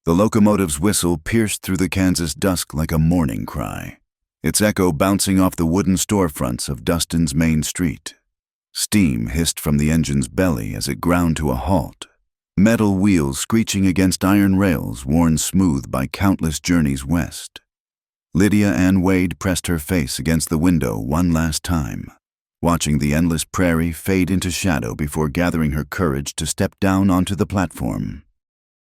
The locomotive's whistle pierced through the Kansas dusk like a mourning cry, its echo bouncing off the wooden storefronts of Dustin's main street. Steam hissed from the engine's belly as it ground to a halt, metal wheels screeching against iron rails worn smooth by countless journeys west. Lydia Ann Wade pressed her face against the window one last time, watching the endless prairie fade into shadow before gathering her courage to step down onto the platform.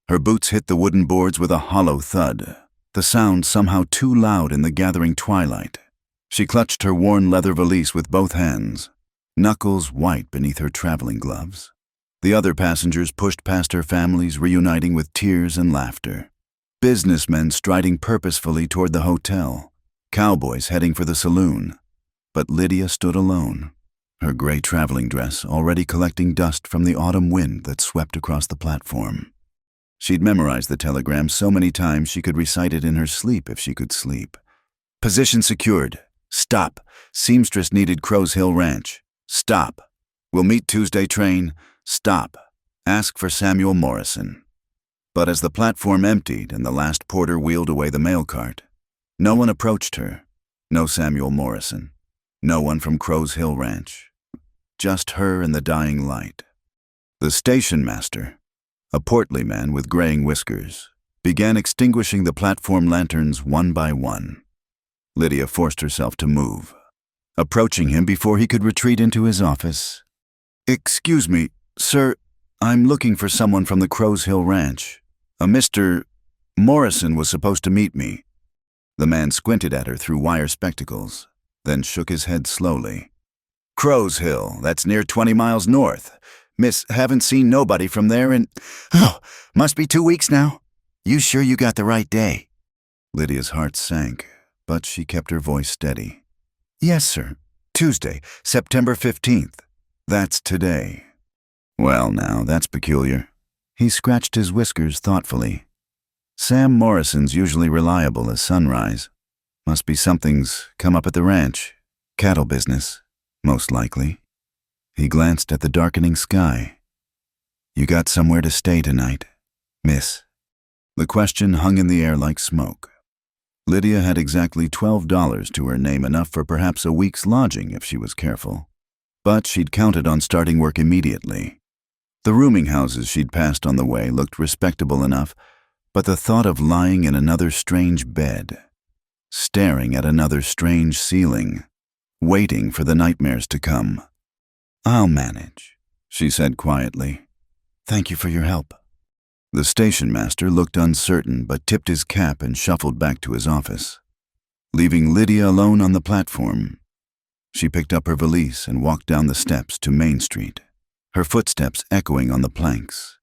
Her boots hit the wooden boards with a hollow thud, the sound somehow too loud in the gathering twilight. She clutched her worn leather valise with both hands, knuckles white beneath her traveling gloves. The other passengers pushed past her families, reuniting with tears and laughter. Businessmen striding purposefully toward the hotel, cowboys heading for the saloon. But Lydia stood alone, her gray traveling dress already collecting dust from the autumn wind that swept across the platform. She'd memorized the telegram so many times she could recite it in her sleep if she could sleep. Position secured. Stop. Seamstress needed Crow's Hill Ranch. Stop. Will meet Tuesday train. Stop. Ask for Samuel Morrison. But as the platform emptied and the last porter wheeled away the mail cart, no one approached her. No Samuel Morrison. No one from Crow's Hill Ranch. Just her and the dying light. The station master, a portly man with graying whiskers, began extinguishing the platform lanterns one by one. Lydia forced herself to move, approaching him before he could retreat into his office. "Excuse me, sir, I'm looking for someone from the Crow's Hill Ranch. A Mr. Morrison was supposed to meet me." The man squinted at her through wire spectacles, then shook his head slowly. "Crow's Hill, that's near 20 miles north. Miss, haven't seen nobody from there in... Oh, must be 2 weeks now. You sure you got the right day?" Lydia's heart sank, but she kept her voice steady. "Yes, sir. Tuesday, September 15th. That's today." "Well, now, that's peculiar." He scratched his whiskers thoughtfully. "Sam Morrison's usually reliable as sunrise. Must be something's come up at the ranch. Cattle business, most likely." He glanced at the darkening sky. "You got somewhere to stay tonight, miss?" The question hung in the air like smoke. Lydia had exactly $12 to her name, enough for perhaps a week's lodging if she was careful. But she'd counted on starting work immediately. The rooming houses she'd passed on the way looked respectable enough, but the thought of lying in another strange bed, staring at another strange ceiling, waiting for the nightmares to come. "I'll manage," she said quietly. "Thank you for your help." The station master looked uncertain but tipped his cap and shuffled back to his office, leaving Lydia alone on the platform. She picked up her valise and walked down the steps to Main Street, her footsteps echoing on the planks.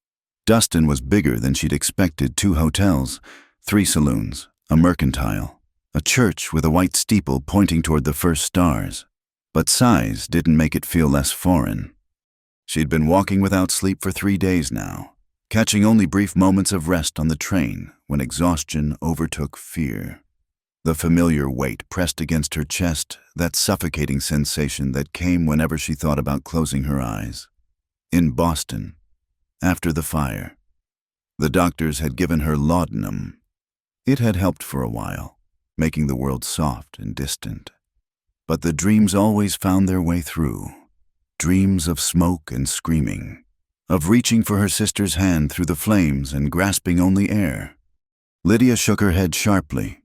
Dustin was bigger than she'd expected. 2 hotels, 3 saloons, a mercantile, a church with a white steeple pointing toward the first stars. But size didn't make it feel less foreign. She'd been walking without sleep for 3 days now, catching only brief moments of rest on the train when exhaustion overtook fear. The familiar weight pressed against her chest, that suffocating sensation that came whenever she thought about closing her eyes. In Boston, after the fire, the doctors had given her laudanum. It had helped for a while, making the world soft and distant. But the dreams always found their way through. Dreams of smoke and screaming, of reaching for her sister's hand through the flames and grasping only air. Lydia shook her head sharply,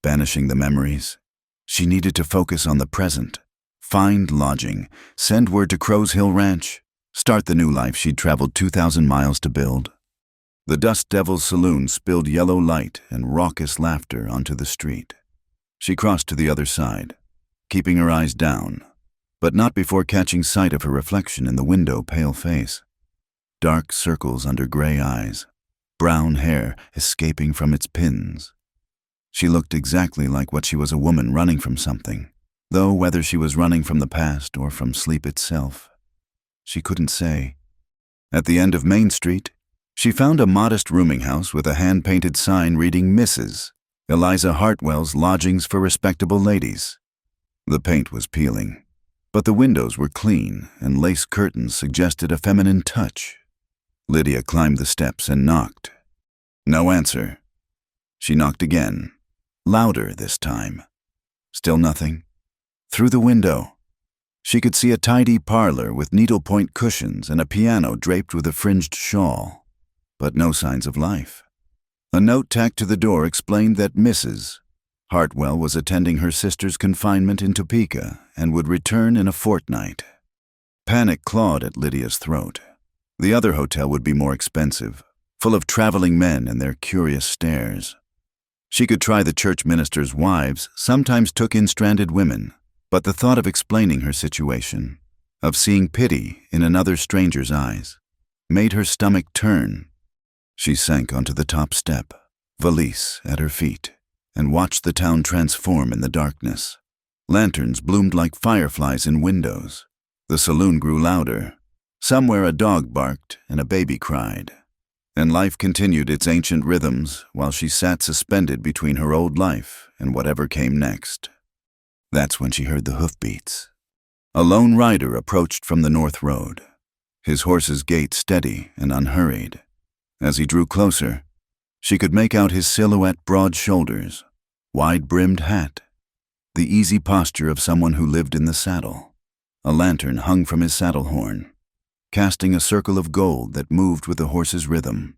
banishing the memories. She needed to focus on the present, find lodging, send word to Crow's Hill Ranch, start the new life she'd traveled 2,000 miles to build. The Dust Devil's saloon spilled yellow light and raucous laughter onto the street. She crossed to the other side, keeping her eyes down, but not before catching sight of her reflection in the window pale face. Dark circles under gray eyes, brown hair escaping from its pins. She looked exactly like what she was, a woman running from something, though whether she was running from the past or from sleep itself, she couldn't say. At the end of Main Street, she found a modest rooming house with a hand-painted sign reading Mrs. Eliza Hartwell's Lodgings for Respectable Ladies. The paint was peeling, but the windows were clean and lace curtains suggested a feminine touch. Lydia climbed the steps and knocked. No answer, She knocked again, louder this time. Still nothing. Through the window, she could see a tidy parlor with needlepoint cushions and a piano draped with a fringed shawl, but no signs of life. A note tacked to the door explained that Mrs. Hartwell was attending her sister's confinement in Topeka and would return in a fortnight. Panic clawed at Lydia's throat. The other hotel would be more expensive, full of traveling men and their curious stares. She could try the church ministers' wives, sometimes took in stranded women, but the thought of explaining her situation, of seeing pity in another stranger's eyes, made her stomach turn. She sank onto the top step, valise at her feet, and watched the town transform in the darkness. Lanterns bloomed like fireflies in windows. The saloon grew louder. Somewhere a dog barked and a baby cried. And life continued its ancient rhythms while she sat suspended between her old life and whatever came next. That's when she heard the hoofbeats. A lone rider approached from the north road, his horse's gait steady and unhurried. As he drew closer, she could make out his silhouette, broad shoulders, wide-brimmed hat, the easy posture of someone who lived in the saddle. A lantern hung from his saddle horn, casting a circle of gold that moved with the horse's rhythm.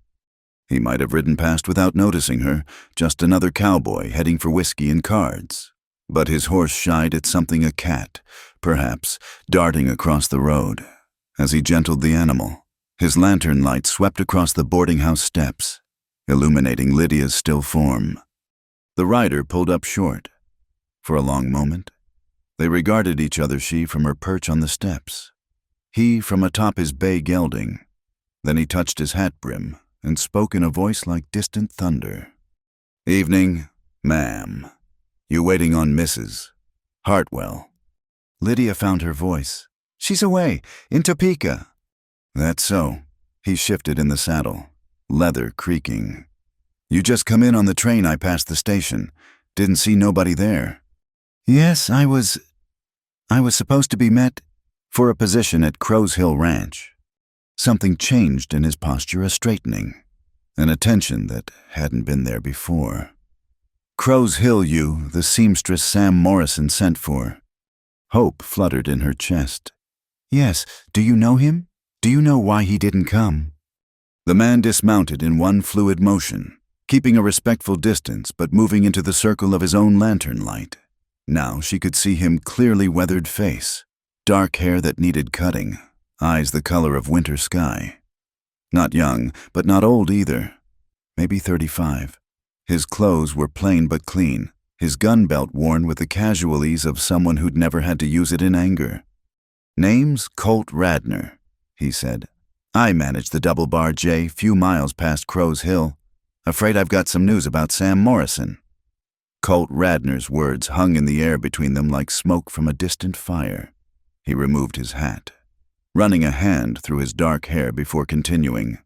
He might have ridden past without noticing her, just another cowboy heading for whiskey and cards. But his horse shied at something, a cat, perhaps, darting across the road. As he gentled the animal, his lantern light swept across the boarding house steps, illuminating Lydia's still form. The rider pulled up short. For a long moment, they regarded each other, she from her perch on the steps, he from atop his bay gelding. Then he touched his hat brim and spoke in a voice like distant thunder. "Evening, ma'am. You waiting on Mrs. Hartwell?" Lydia found her voice. "She's away, in Topeka." "That's so." He shifted in the saddle, leather creaking. "You just come in on the train I passed the station. Didn't see nobody there." "Yes, I was supposed to be met for a position at Crow's Hill Ranch." Something changed in his posture, a straightening, an attention that hadn't been there before. "Crow's Hill, the seamstress Sam Morrison sent for." Hope fluttered in her chest. "Yes, do you know him? Do you know why he didn't come?" The man dismounted in one fluid motion, keeping a respectful distance but moving into the circle of his own lantern light. Now she could see him clearly weathered face, dark hair that needed cutting, eyes the color of winter sky. Not young, but not old either. Maybe 35. His clothes were plain but clean, his gun belt worn with the casual ease of someone who'd never had to use it in anger. "Name's Colt Radner," he said. "I manage the Double Bar J, few miles past Crow's Hill. Afraid I've got some news about Sam Morrison." Colt Radner's words hung in the air between them like smoke from a distant fire. He removed his hat, running a hand through his dark hair before continuing.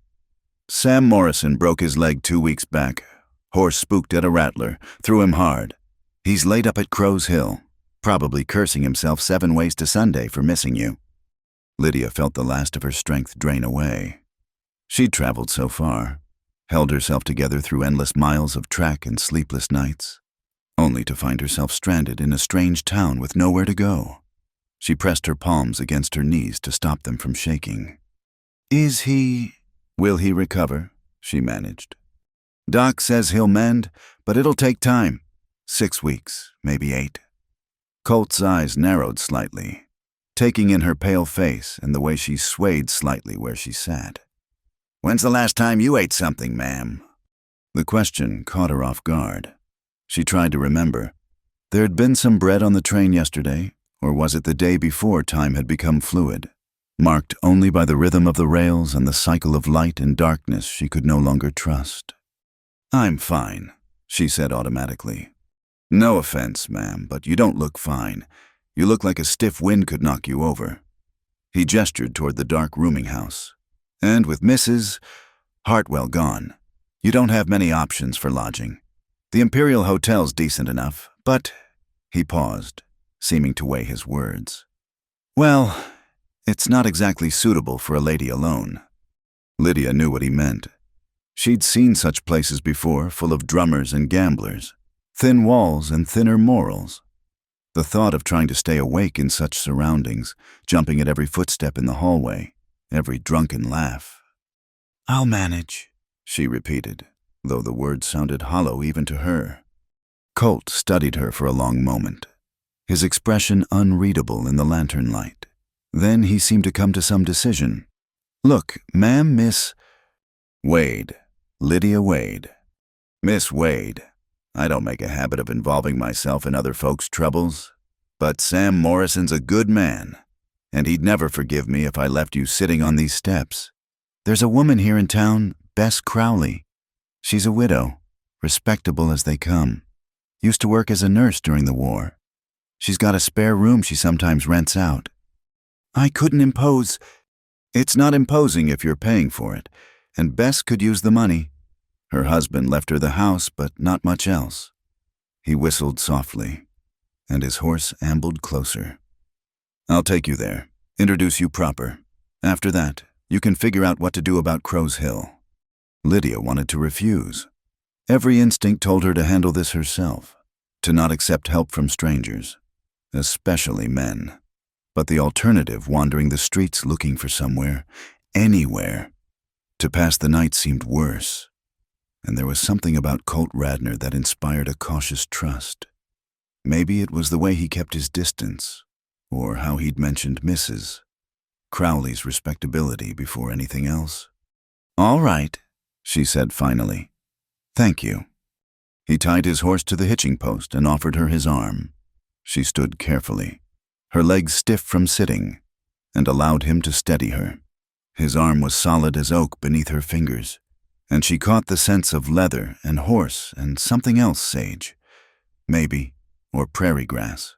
"Sam Morrison broke his leg 2 weeks back. Horse spooked at a rattler, threw him hard. He's laid up at Crow's Hill, probably cursing himself 7 ways to Sunday for missing you." Lydia felt the last of her strength drain away. She'd traveled so far, held herself together through endless miles of track and sleepless nights, only to find herself stranded in a strange town with nowhere to go. She pressed her palms against her knees to stop them from shaking. Will he recover?" she managed. "Doc says he'll mend, but it'll take time. 6 weeks, maybe 8. Colt's eyes narrowed slightly, taking in her pale face and the way she swayed slightly where she sat. "When's the last time you ate something, ma'am?" The question caught her off guard. She tried to remember. There had been some bread on the train yesterday, or was it the day before time had become fluid, marked only by the rhythm of the rails and the cycle of light and darkness she could no longer trust? "I'm fine," she said automatically. "No offense, ma'am, but you don't look fine. You look like a stiff wind could knock you over." He gestured toward the dark rooming house. "And with Mrs. Hartwell gone, you don't have many options for lodging. The Imperial Hotel's decent enough, but—" He paused, seeming to weigh his words. "Well, it's not exactly suitable for a lady alone." Lydia knew what he meant. She'd seen such places before, full of drummers and gamblers, thin walls and thinner morals. The thought of trying to stay awake in such surroundings, jumping at every footstep in the hallway, every drunken laugh. "I'll manage," she repeated, though the words sounded hollow even to her. Colt studied her for a long moment, his expression unreadable in the lantern light. Then he seemed to come to some decision. "Look, ma'am, Miss Wade, Lydia Wade. Miss Wade, I don't make a habit of involving myself in other folks' troubles, but Sam Morrison's a good man, and he'd never forgive me if I left you sitting on these steps. There's a woman here in town, Bess Crowley. She's a widow, respectable as they come. Used to work as a nurse during the war. She's got a spare room she sometimes rents out. I couldn't impose." "It's not imposing if you're paying for it, and Bess could use the money. Her husband left her the house, but not much else." He whistled softly, and his horse ambled closer. "I'll take you there, introduce you proper. After that, you can figure out what to do about Crow's Hill." Lydia wanted to refuse. Every instinct told her to handle this herself, to not accept help from strangers, especially men. But the alternative, wandering the streets looking for somewhere, anywhere, to pass the night seemed worse. And there was something about Colt Radnor that inspired a cautious trust. Maybe it was the way he kept his distance, or how he'd mentioned Mrs. Crowley's respectability before anything else. "All right," she said finally. "Thank you." He tied his horse to the hitching post and offered her his arm. She stood carefully, her legs stiff from sitting, and allowed him to steady her. His arm was solid as oak beneath her fingers, and she caught the scents of leather and horse and something else sage, maybe, or prairie grass.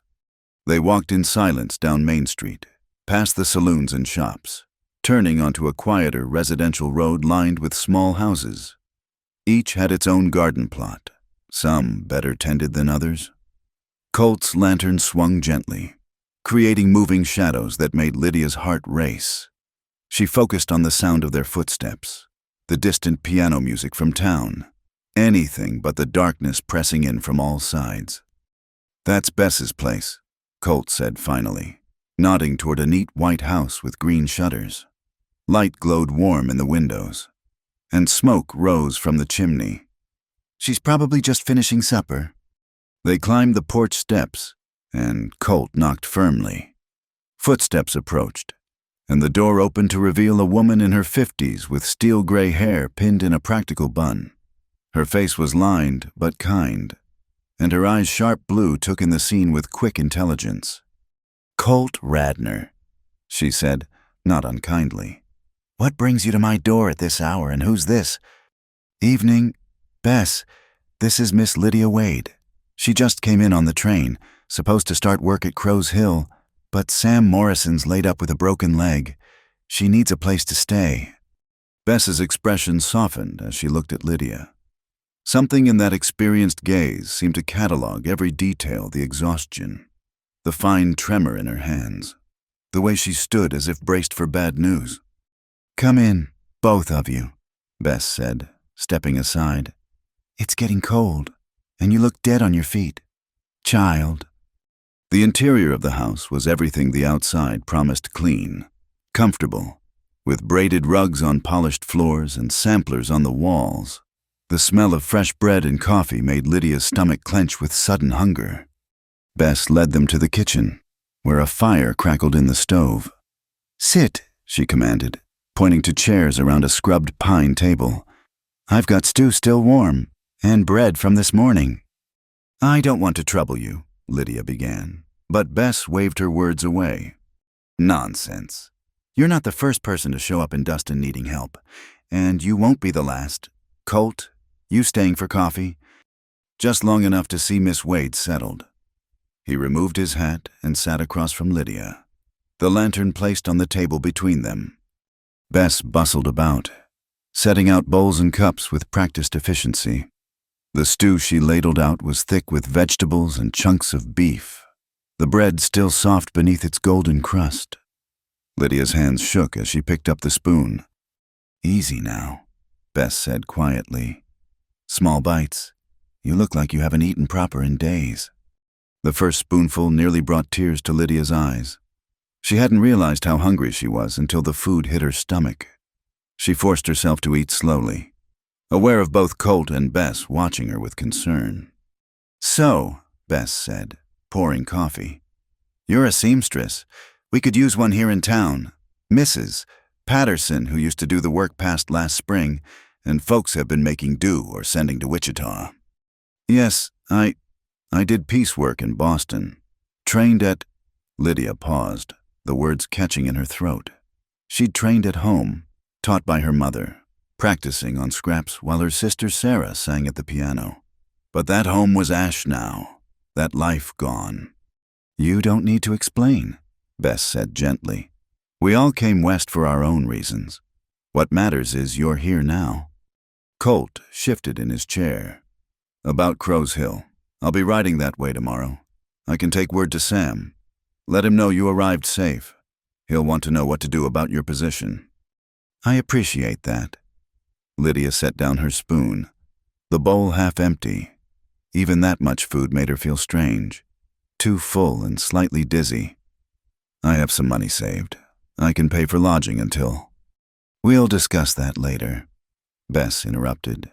They walked in silence down Main Street, past the saloons and shops, turning onto a quieter residential road lined with small houses. Each had its own garden plot, some better tended than others. Colt's lantern swung gently, creating moving shadows that made Lydia's heart race. She focused on the sound of their footsteps, the distant piano music from town, anything but the darkness pressing in from all sides. "That's Bess's place," Colt said finally, nodding toward a neat white house with green shutters. Light glowed warm in the windows, and smoke rose from the chimney. "She's probably just finishing supper." They climbed the porch steps, and Colt knocked firmly. Footsteps approached, and the door opened to reveal a woman in her 50s with steel-gray hair pinned in a practical bun. Her face was lined but kind, and her eyes sharp blue took in the scene with quick intelligence. "Colt Radnor," she said, not unkindly. "What brings you to my door at this hour, and who's this?" "Evening. Bess, this is Miss Lydia Wade. She just came in on the train, supposed to start work at Crow's Hill, but Sam Morrison's laid up with a broken leg. She needs a place to stay." Bess's expression softened as she looked at Lydia. Something in that experienced gaze seemed to catalog every detail, the exhaustion, the fine tremor in her hands, the way she stood as if braced for bad news. "Come in, both of you," Bess said, stepping aside. "It's getting cold, and you look dead on your feet. Child." The interior of the house was everything the outside promised: clean, comfortable, with braided rugs on polished floors and samplers on the walls. The smell of fresh bread and coffee made Lydia's stomach clench with sudden hunger. Bess led them to the kitchen, where a fire crackled in the stove. "Sit," she commanded, pointing to chairs around a scrubbed pine table. "I've got stew still warm, and bread from this morning." "I don't want to trouble you," Lydia began, but Bess waved her words away. "Nonsense. You're not the first person to show up in Dustin needing help, and you won't be the last. Colt, you staying for coffee?" "Just long enough to see Miss Wade settled." He removed his hat and sat across from Lydia, the lantern placed on the table between them. Bess bustled about, setting out bowls and cups with practiced efficiency. The stew she ladled out was thick with vegetables and chunks of beef, the bread still soft beneath its golden crust. Lydia's hands shook as she picked up the spoon. "Easy now," Bess said quietly. Small bites. You look like you haven't eaten proper in days. The first spoonful nearly brought tears to Lydia's eyes. She hadn't realized how hungry she was until the food hit her stomach. She forced herself to eat slowly, aware of both Colt and Bess watching her with concern. "So," Bess said, pouring coffee, "you're a seamstress. We could use one here in town. Mrs. Patterson, who used to do the work passed last spring, and folks have been making do or sending to Wichita." "Yes, I did piecework in Boston. Trained at—" Lydia paused, the words catching in her throat. She'd trained at home, taught by her mother, practicing on scraps while her sister Sarah sang at the piano. But that home was ash now, that life gone. "You don't need to explain," Bess said gently. "We all came west for our own reasons. What matters is you're here now." Colt shifted in his chair. "About Crow's Hill. I'll be riding that way tomorrow. I can take word to Sam. Let him know you arrived safe. He'll want to know what to do about your position." "I appreciate that." Lydia set down her spoon, the bowl half empty. Even that much food made her feel strange, too full and slightly dizzy. "I have some money saved. I can pay for lodging until—" "We'll discuss that later," Bess interrupted.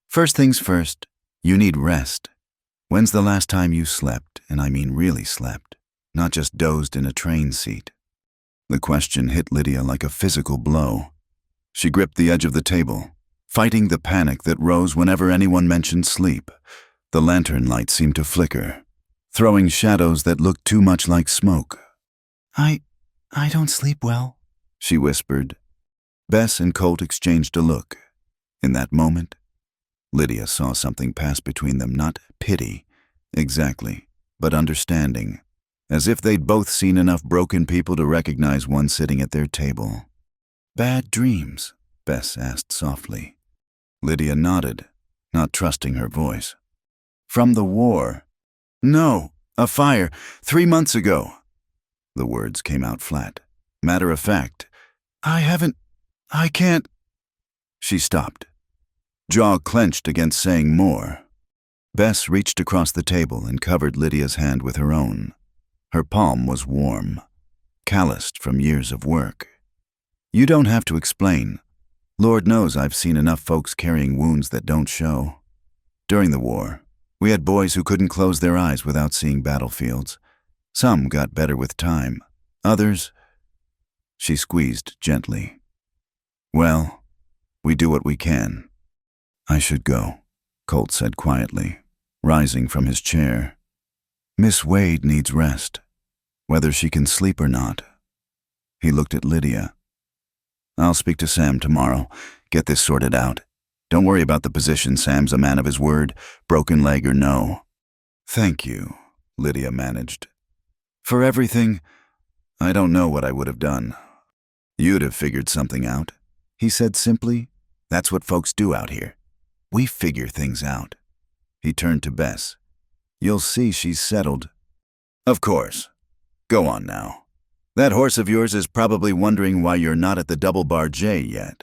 "First things first, you need rest. When's the last time you slept, and I mean really slept, not just dozed in a train seat?" The question hit Lydia like a physical blow. She gripped the edge of the table, fighting the panic that rose whenever anyone mentioned sleep. The lantern light seemed to flicker, throwing shadows that looked too much like smoke. I don't sleep well," she whispered. Bess and Colt exchanged a look. In that moment, Lydia saw something pass between them, not pity, exactly, but understanding, as if they'd both seen enough broken people to recognize one sitting at their table. "Bad dreams?" Bess asked softly. Lydia nodded, not trusting her voice. "From the war?" "No, a fire, 3 months ago." The words came out flat, matter of fact. I can't." She stopped, jaw clenched against saying more. Bess reached across the table and covered Lydia's hand with her own. Her palm was warm, calloused from years of work. "You don't have to explain. Lord knows I've seen enough folks carrying wounds that don't show. During the war, we had boys who couldn't close their eyes without seeing battlefields. Some got better with time. Others—" She squeezed gently. "Well, we do what we can." "I should go," Colt said quietly, rising from his chair. "Miss Wade needs rest, whether she can sleep or not." He looked at Lydia. "I'll speak to Sam tomorrow, get this sorted out. Don't worry about the position. Sam's a man of his word, broken leg or no." "Thank you," Lydia managed. "For everything, I don't know what I would have done." "You'd have figured something out," he said simply. "That's what folks do out here. We figure things out." He turned to Bess. "You'll see she's settled." "Of course. Go on now. That horse of yours is probably wondering why you're not at the Double Bar J yet."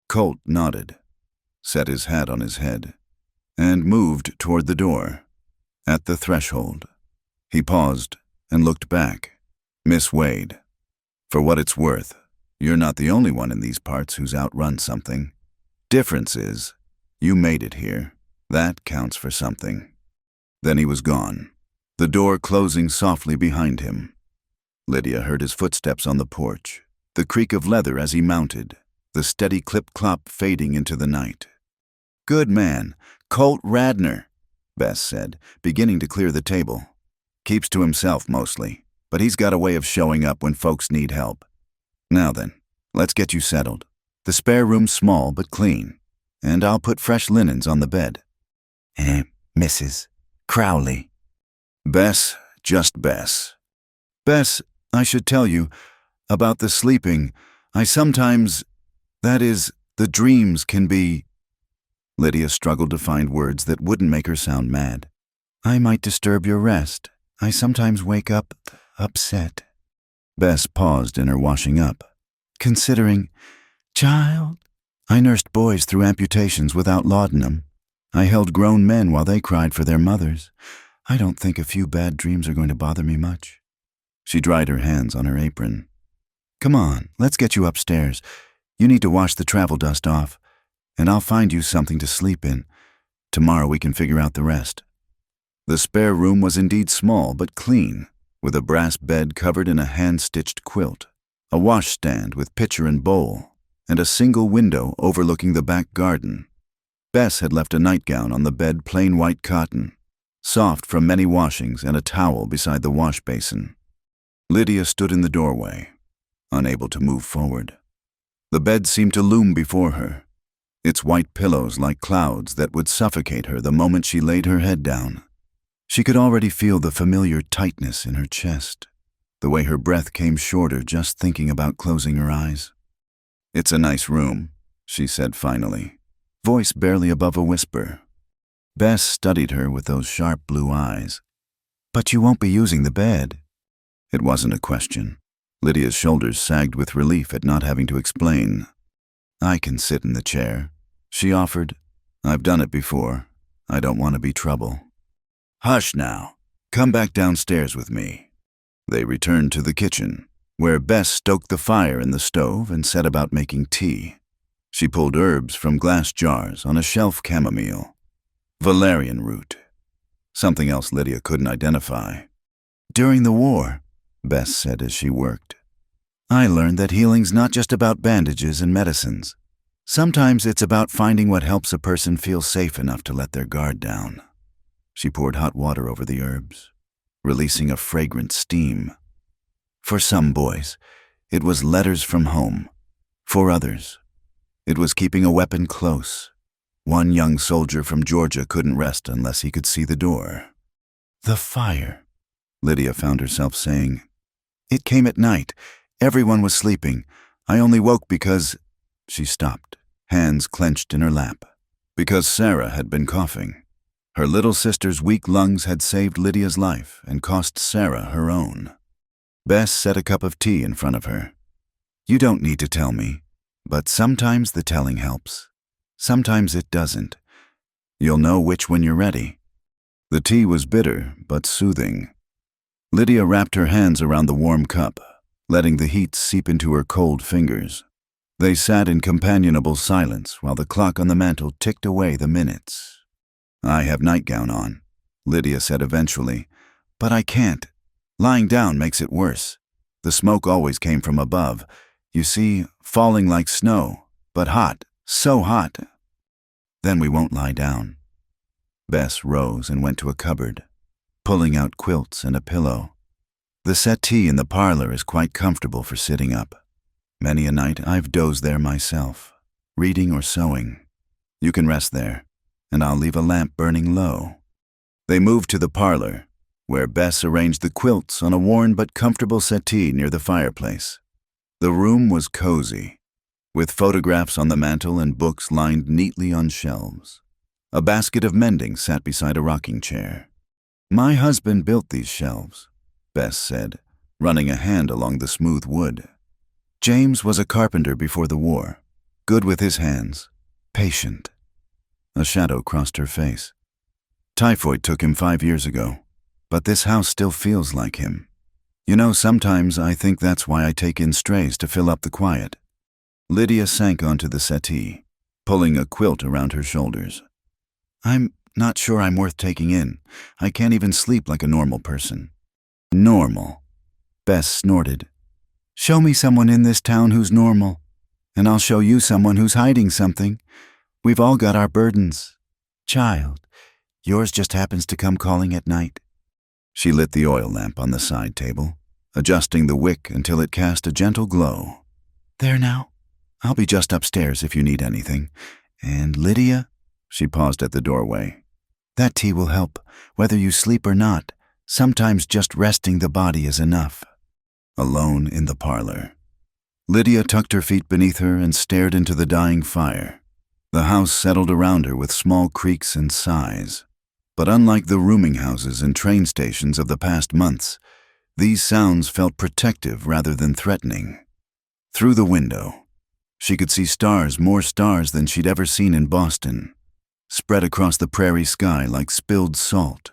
Colt nodded, set his hat on his head, and moved toward the door. At the threshold, he paused and looked back. "Miss Wade, for what it's worth, you're not the only one in these parts who's outrun something. Difference is, you made it here. That counts for something." Then he was gone, the door closing softly behind him. Lydia heard his footsteps on the porch, the creak of leather as he mounted, the steady clip-clop fading into the night. "Good man, Colt Radner," Bess said, beginning to clear the table. "Keeps to himself mostly, but he's got a way of showing up when folks need help. Now then, let's get you settled. The spare room's small but clean, and I'll put fresh linens on the bed." Mrs. Crowley." "Bess, just Bess." "Bess, I should tell you, about the sleeping, I sometimes, that is, the dreams can be—" Lydia struggled to find words that wouldn't make her sound mad. "I might disturb your rest. I sometimes wake up upset." Bess paused in her washing up, considering, "Child, I nursed boys through amputations without laudanum. I held grown men while they cried for their mothers. I don't think a few bad dreams are going to bother me much." She dried her hands on her apron. "Come on, let's get you upstairs. You need to wash the travel dust off, and I'll find you something to sleep in. Tomorrow we can figure out the rest." The spare room was indeed small but clean, with a brass bed covered in a hand-stitched quilt, a washstand with pitcher and bowl, and a single window overlooking the back garden. Bess had left a nightgown on the bed, plain white cotton, soft from many washings, and a towel beside the wash basin. Lydia stood in the doorway, unable to move forward. The bed seemed to loom before her, its white pillows like clouds that would suffocate her the moment she laid her head down. She could already feel the familiar tightness in her chest, the way her breath came shorter just thinking about closing her eyes. "It's a nice room," she said finally, voice barely above a whisper. Bess studied her with those sharp blue eyes. "But you won't be using the bed." It wasn't a question. Lydia's shoulders sagged with relief at not having to explain. "I can sit in the chair," she offered. "I've done it before. I don't want to be trouble." "Hush now. Come back downstairs with me." They returned to the kitchen, where Bess stoked the fire in the stove and set about making tea. She pulled herbs from glass jars on a shelf: chamomile, valerian root, something else Lydia couldn't identify. "During the war," Bess said as she worked, "I learned that healing's not just about bandages and medicines. Sometimes it's about finding what helps a person feel safe enough to let their guard down." She poured hot water over the herbs, releasing a fragrant steam. For some boys, it was letters from home. For others, it was keeping a weapon close. One young soldier from Georgia couldn't rest unless he could see the door. "The fire," Lydia found herself saying. "It came at night. Everyone was sleeping. I only woke because—" She stopped, hands clenched in her lap. Because Sarah had been coughing. Her little sister's weak lungs had saved Lydia's life and cost Sarah her own. Bess set a cup of tea in front of her. "You don't need to tell me, but sometimes the telling helps. Sometimes it doesn't. You'll know which when you're ready." The tea was bitter but soothing. Lydia wrapped her hands around the warm cup, letting the heat seep into her cold fingers. They sat in companionable silence while the clock on the mantel ticked away the minutes. "I have nightgown on," Lydia said eventually, "but I can't. Lying down makes it worse. The smoke always came from above. You see, falling like snow, but hot, so hot." "Then we won't lie down." Bess rose and went to a cupboard, pulling out quilts and a pillow. "The settee in the parlor is quite comfortable for sitting up. Many a night I've dozed there myself, reading or sewing. You can rest there, and I'll leave a lamp burning low." They moved to the parlor, where Bess arranged the quilts on a worn but comfortable settee near the fireplace. The room was cozy, with photographs on the mantel and books lined neatly on shelves. A basket of mending sat beside a rocking chair. "My husband built these shelves," Bess said, running a hand along the smooth wood. "James was a carpenter before the war, good with his hands, patient." A shadow crossed her face. "Typhoid took him 5 years ago, but this house still feels like him. You know, sometimes I think that's why I take in strays to fill up the quiet." Lydia sank onto the settee, pulling a quilt around her shoulders. "I'm not sure I'm worth taking in. I can't even sleep like a normal person." "Normal?" Bess snorted. "Show me someone in this town who's normal, and I'll show you someone who's hiding something. We've all got our burdens. Child, yours just happens to come calling at night." She lit the oil lamp on the side table, adjusting the wick until it cast a gentle glow. "There now. I'll be just upstairs if you need anything. And Lydia," she paused at the doorway, "that tea will help, whether you sleep or not. Sometimes just resting the body is enough." Alone in the parlor, Lydia tucked her feet beneath her and stared into the dying fire. The house settled around her with small creaks and sighs. But unlike the rooming houses and train stations of the past months, these sounds felt protective rather than threatening. Through the window, She could see stars, more stars than she'd ever seen in Boston, spread across the prairie sky like spilled salt.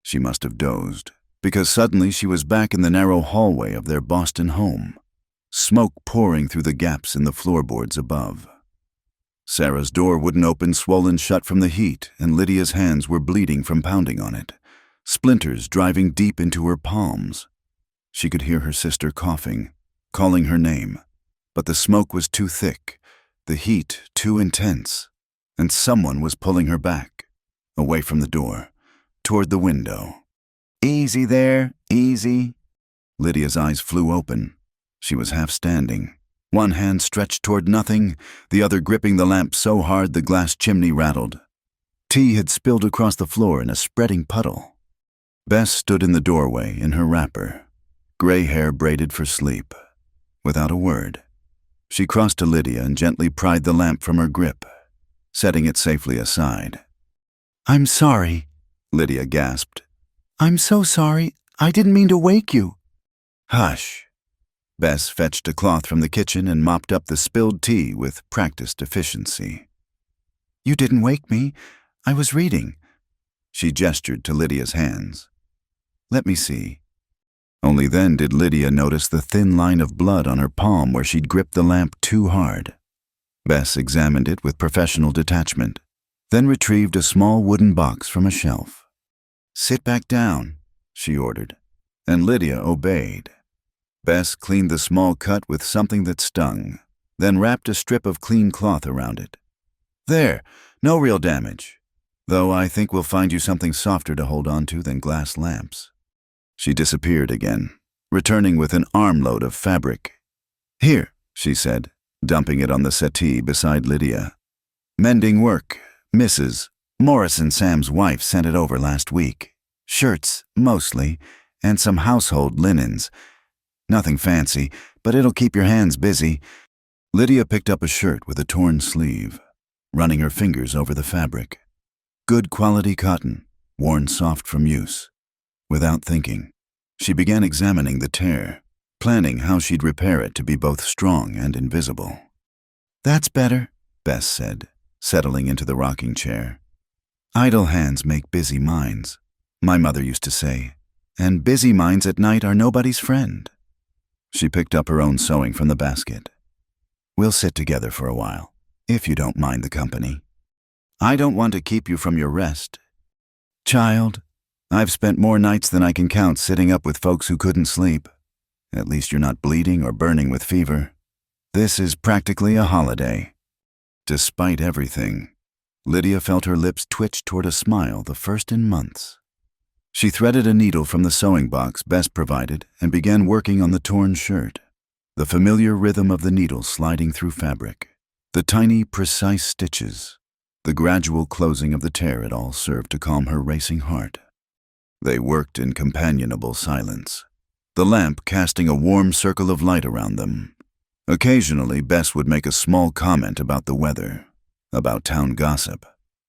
She must have dozed, because suddenly she was back in the narrow hallway of their Boston home, smoke pouring through the gaps in the floorboards above. Sarah's door wouldn't open, swollen shut from the heat, and Lydia's hands were bleeding from pounding on it, splinters driving deep into her palms. She could hear her sister coughing, calling her name, but the smoke was too thick, the heat too intense, and someone was pulling her back, away from the door, toward the window. "Easy there, easy." Lydia's eyes flew open. She was half standing, one hand stretched toward nothing, the other gripping the lamp so hard the glass chimney rattled. Tea had spilled across the floor in a spreading puddle. Bess stood in the doorway in her wrapper, gray hair braided for sleep. Without a word, she crossed to Lydia and gently pried the lamp from her grip, setting it safely aside. "I'm sorry," Lydia gasped. "I'm so sorry. I didn't mean to wake you." "Hush." Bess fetched a cloth from the kitchen and mopped up the spilled tea with practiced efficiency. "You didn't wake me. I was reading." She gestured to Lydia's hands. "Let me see." Only then did Lydia notice the thin line of blood on her palm where she'd gripped the lamp too hard. Bess examined it with professional detachment, then retrieved a small wooden box from a shelf. "Sit back down," she ordered, and Lydia obeyed. Bess cleaned the small cut with something that stung, then wrapped a strip of clean cloth around it. "There, no real damage, though I think we'll find you something softer to hold on to than glass lamps." She disappeared again, returning with an armload of fabric. "Here," she said, dumping it on the settee beside Lydia. "Mending work. Mrs. Morrison, Sam's wife, sent it over last week. Shirts, mostly, and some household linens. Nothing fancy, but it'll keep your hands busy." Lydia picked up a shirt with a torn sleeve, running her fingers over the fabric. Good quality cotton, worn soft from use. Without thinking, she began examining the tear, planning how she'd repair it to be both strong and invisible. "That's better," Bess said, settling into the rocking chair. "Idle hands make busy minds," my mother used to say, "and busy minds at night are nobody's friend." She picked up her own sewing from the basket. "We'll sit together for a while, if you don't mind the company. I don't want to keep you from your rest. Child, I've spent more nights than I can count sitting up with folks who couldn't sleep. At least you're not bleeding or burning with fever. This is practically a holiday." Despite everything, Lydia felt her lips twitch toward a smile, the first in months. She threaded a needle from the sewing box Bess provided and began working on the torn shirt. The familiar rhythm of the needle sliding through fabric, the tiny, precise stitches, the gradual closing of the tear, it all served to calm her racing heart. They worked in companionable silence, the lamp casting a warm circle of light around them. Occasionally, Bess would make a small comment about the weather, about town gossip,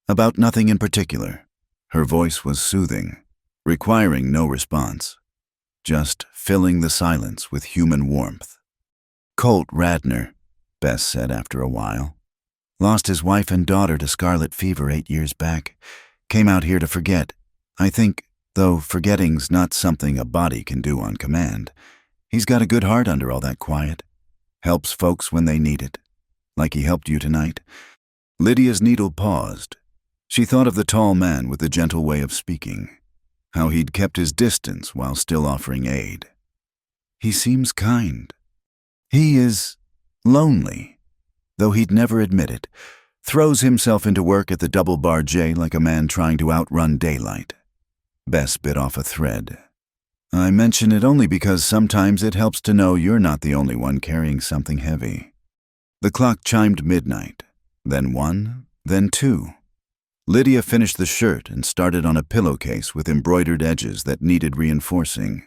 about nothing in particular. Her voice was soothing, requiring no response, just filling the silence with human warmth. "Colt Radner," Bess said after a while, "lost his wife and daughter to scarlet fever 8 years back. Came out here to forget. I think, though forgetting's not something a body can do on command, he's got a good heart under all that quiet. Helps folks when they need it, like he helped you tonight." Lydia's needle paused. She thought of the tall man with the gentle way of speaking, how he'd kept his distance while still offering aid. "He seems kind. He is lonely, though he'd never admit it. Throws himself into work at the Double Bar J like a man trying to outrun daylight." Bess bit off a thread. "I mention it only because sometimes it helps to know you're not the only one carrying something heavy." The clock chimed midnight, then 1, then 2. Lydia finished the shirt and started on a pillowcase with embroidered edges that needed reinforcing.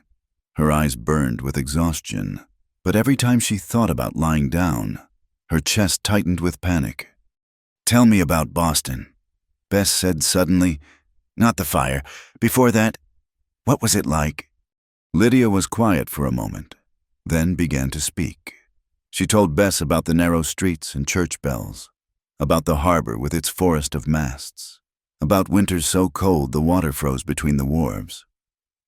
Her eyes burned with exhaustion, but every time she thought about lying down, her chest tightened with panic. "Tell me about Boston," Bess said suddenly. "Not the fire. Before that, what was it like?" Lydia was quiet for a moment, then began to speak. She told Bess about the narrow streets and church bells, about the harbor with its forest of masts, about winters so cold the water froze between the wharves.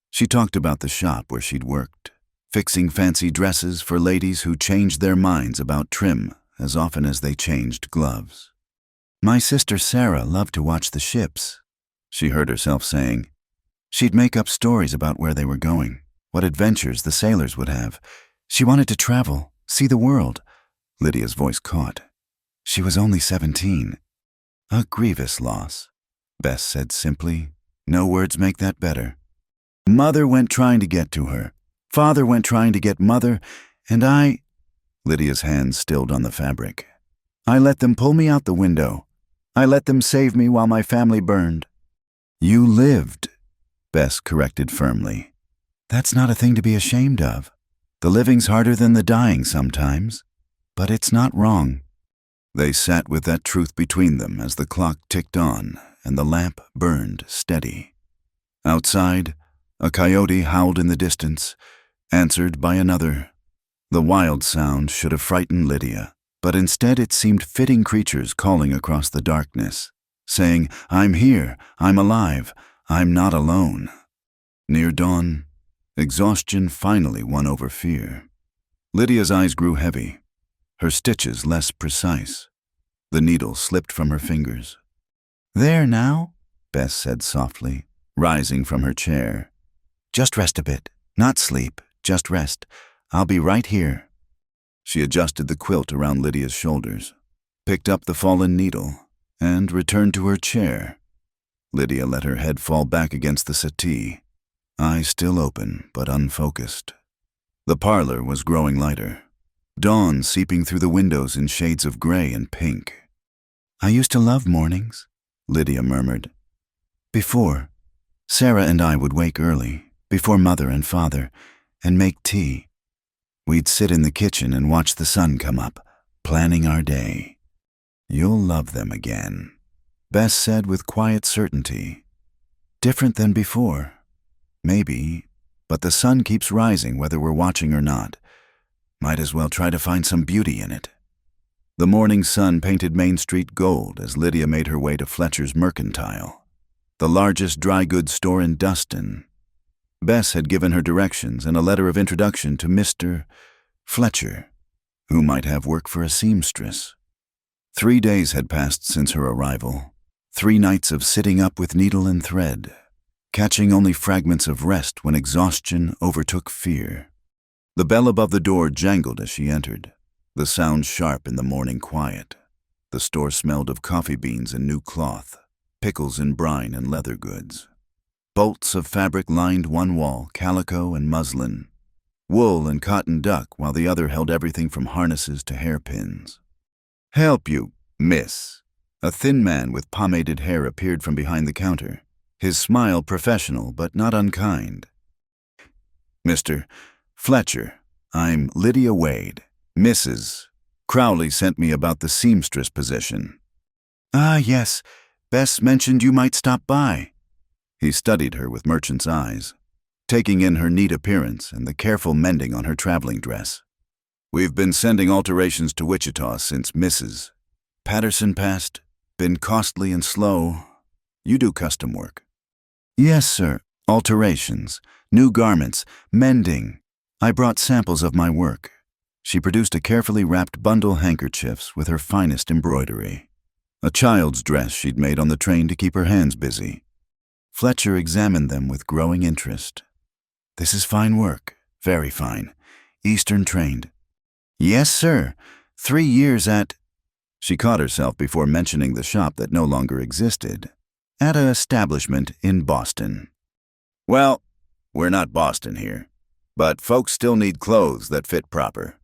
She talked about the shop where she'd worked, fixing fancy dresses for ladies who changed their minds about trim as often as they changed gloves. "My sister Sarah loved to watch the ships," she heard herself saying. She'd make up stories about where they were going, what adventures the sailors would have. She wanted to travel, see the world. Lydia's voice caught. She was only 17. "A grievous loss," Bess said simply. "No words make that better. Mother went trying to get to her. Father went trying to get Mother, and I—" Lydia's hands stilled on the fabric. "I let them pull me out the window. I let them save me while my family burned." "You lived," Bess corrected firmly. "That's not a thing to be ashamed of. The living's harder than the dying sometimes, but it's not wrong." They sat with that truth between them as the clock ticked on and the lamp burned steady. Outside, a coyote howled in the distance, answered by another. The wild sound should have frightened Lydia, but instead it seemed fitting creatures calling across the darkness, saying, "I'm here, I'm alive, I'm not alone." Near dawn, exhaustion finally won over fear. Lydia's eyes grew heavy, her stitches less precise. The needle slipped from her fingers. "There now," Bess said softly, rising from her chair. "Just rest a bit. Not sleep, just rest. I'll be right here." She adjusted the quilt around Lydia's shoulders, picked up the fallen needle, and returned to her chair. Lydia let her head fall back against the settee, eyes still open but unfocused. The parlor was growing lighter, dawn seeping through the windows in shades of gray and pink. "I used to love mornings," Lydia murmured. "Before, Sarah and I would wake early, before Mother and Father, and make tea. We'd sit in the kitchen and watch the sun come up, planning our day." "You'll love them again," Bess said with quiet certainty. "Different than before. Maybe, but the sun keeps rising whether we're watching or not. Might as well try to find some beauty in it." The morning sun painted Main Street gold as Lydia made her way to Fletcher's Mercantile, the largest dry goods store in Dustin. Bess had given her directions and a letter of introduction to Mr. Fletcher, who might have work for a seamstress. 3 days had passed since her arrival, 3 nights of sitting up with needle and thread, catching only fragments of rest when exhaustion overtook fear. The bell above the door jangled as she entered, the sound sharp in the morning quiet. The store smelled of coffee beans and new cloth, pickles and brine and leather goods. Bolts of fabric lined one wall, calico and muslin, wool and cotton duck, while the other held everything from harnesses to hairpins. "Help you, miss." A thin man with pomaded hair appeared from behind the counter, his smile professional but not unkind. "Mr. Fletcher, I'm Lydia Wade. Mrs. Crowley sent me about the seamstress position." "Ah, yes. Bess mentioned you might stop by." He studied her with merchant's eyes, taking in her neat appearance and the careful mending on her traveling dress. "We've been sending alterations to Wichita since Mrs. Patterson passed. Been costly and slow. You do custom work?" "Yes, sir. Alterations, new garments, mending. I brought samples of my work." She produced a carefully wrapped bundle handkerchiefs with her finest embroidery, a child's dress she'd made on the train to keep her hands busy. Fletcher examined them with growing interest. "This is fine work, very fine. Eastern trained." "Yes, sir. 3 years at—" She caught herself before mentioning the shop that no longer existed. "At an establishment in Boston." "Well, we're not Boston here, but folks still need clothes that fit proper.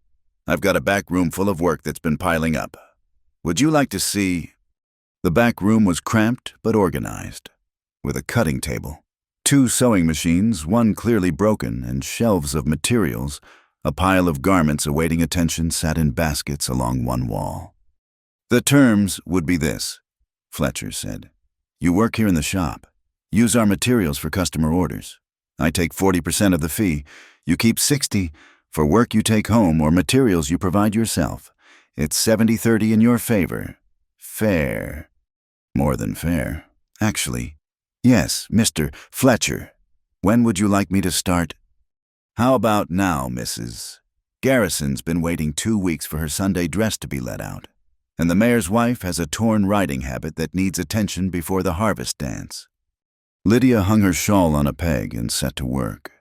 I've got a back room full of work that's been piling up. Would you like to see—" The back room was cramped but organized, with a cutting table, 2 sewing machines, one clearly broken, and shelves of materials. A pile of garments awaiting attention sat in baskets along one wall. "The terms would be this," Fletcher said. "You work here in the shop. Use our materials for customer orders. I take 40% of the fee. You keep 60, For work you take home or materials you provide yourself, it's 70-30 in your favor. Fair. More than fair, actually. Yes, Mr. Fletcher. When would you like me to start? How about now, Mrs.? Garrison's been waiting 2 weeks for her Sunday dress to be let out, and the mayor's wife has a torn riding habit that needs attention before the harvest dance. Lydia hung her shawl on a peg and set to work.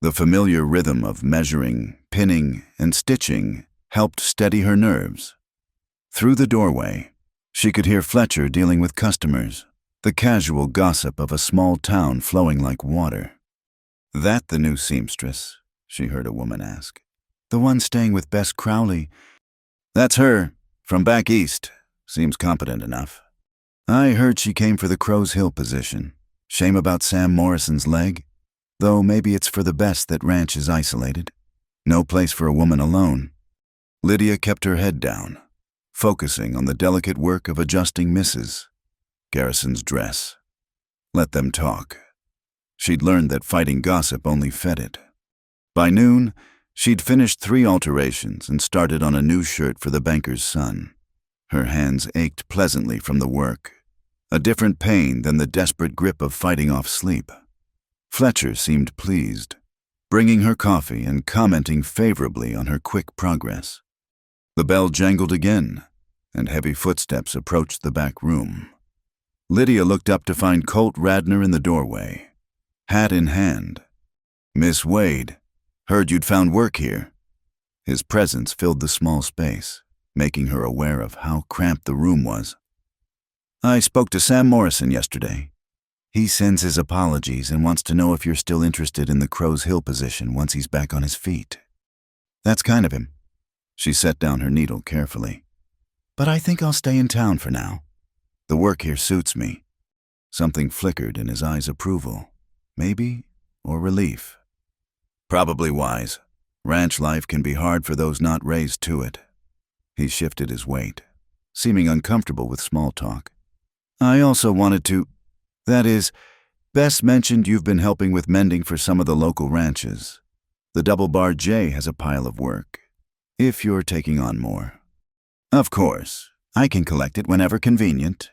The familiar rhythm of measuring, pinning, and stitching helped steady her nerves. Through the doorway, she could hear Fletcher dealing with customers, the casual gossip of a small town flowing like water. "That the new seamstress?" she heard a woman ask. "The one staying with Bess Crowley." "That's her, from back east. Seems competent enough. I heard she came for the Crow's Hill position. Shame about Sam Morrison's leg. Though maybe it's for the best that ranch is isolated. No place for a woman alone." Lydia kept her head down, focusing on the delicate work of adjusting Mrs. Garrison's dress. Let them talk. She'd learned that fighting gossip only fed it. By noon, she'd finished 3 alterations and started on a new shirt for the banker's son. Her hands ached pleasantly from the work, a different pain than the desperate grip of fighting off sleep. Fletcher seemed pleased, bringing her coffee and commenting favorably on her quick progress. The bell jangled again, and heavy footsteps approached the back room. Lydia looked up to find Colt Radnor in the doorway, hat in hand. "Miss Wade, heard you'd found work here." His presence filled the small space, making her aware of how cramped the room was. "I spoke to Sam Morrison yesterday. He sends his apologies and wants to know if you're still interested in the Crow's Hill position once he's back on his feet." "That's kind of him." She set down her needle carefully. "But I think I'll stay in town for now. The work here suits me." Something flickered in his eyes' approval, maybe, or relief. "Probably wise. Ranch life can be hard for those not raised to it." He shifted his weight, seeming uncomfortable with small talk. "I also wanted to... That is, Bess mentioned you've been helping with mending for some of the local ranches. The Double Bar J has a pile of work, if you're taking on more." "Of course. I can collect it whenever convenient.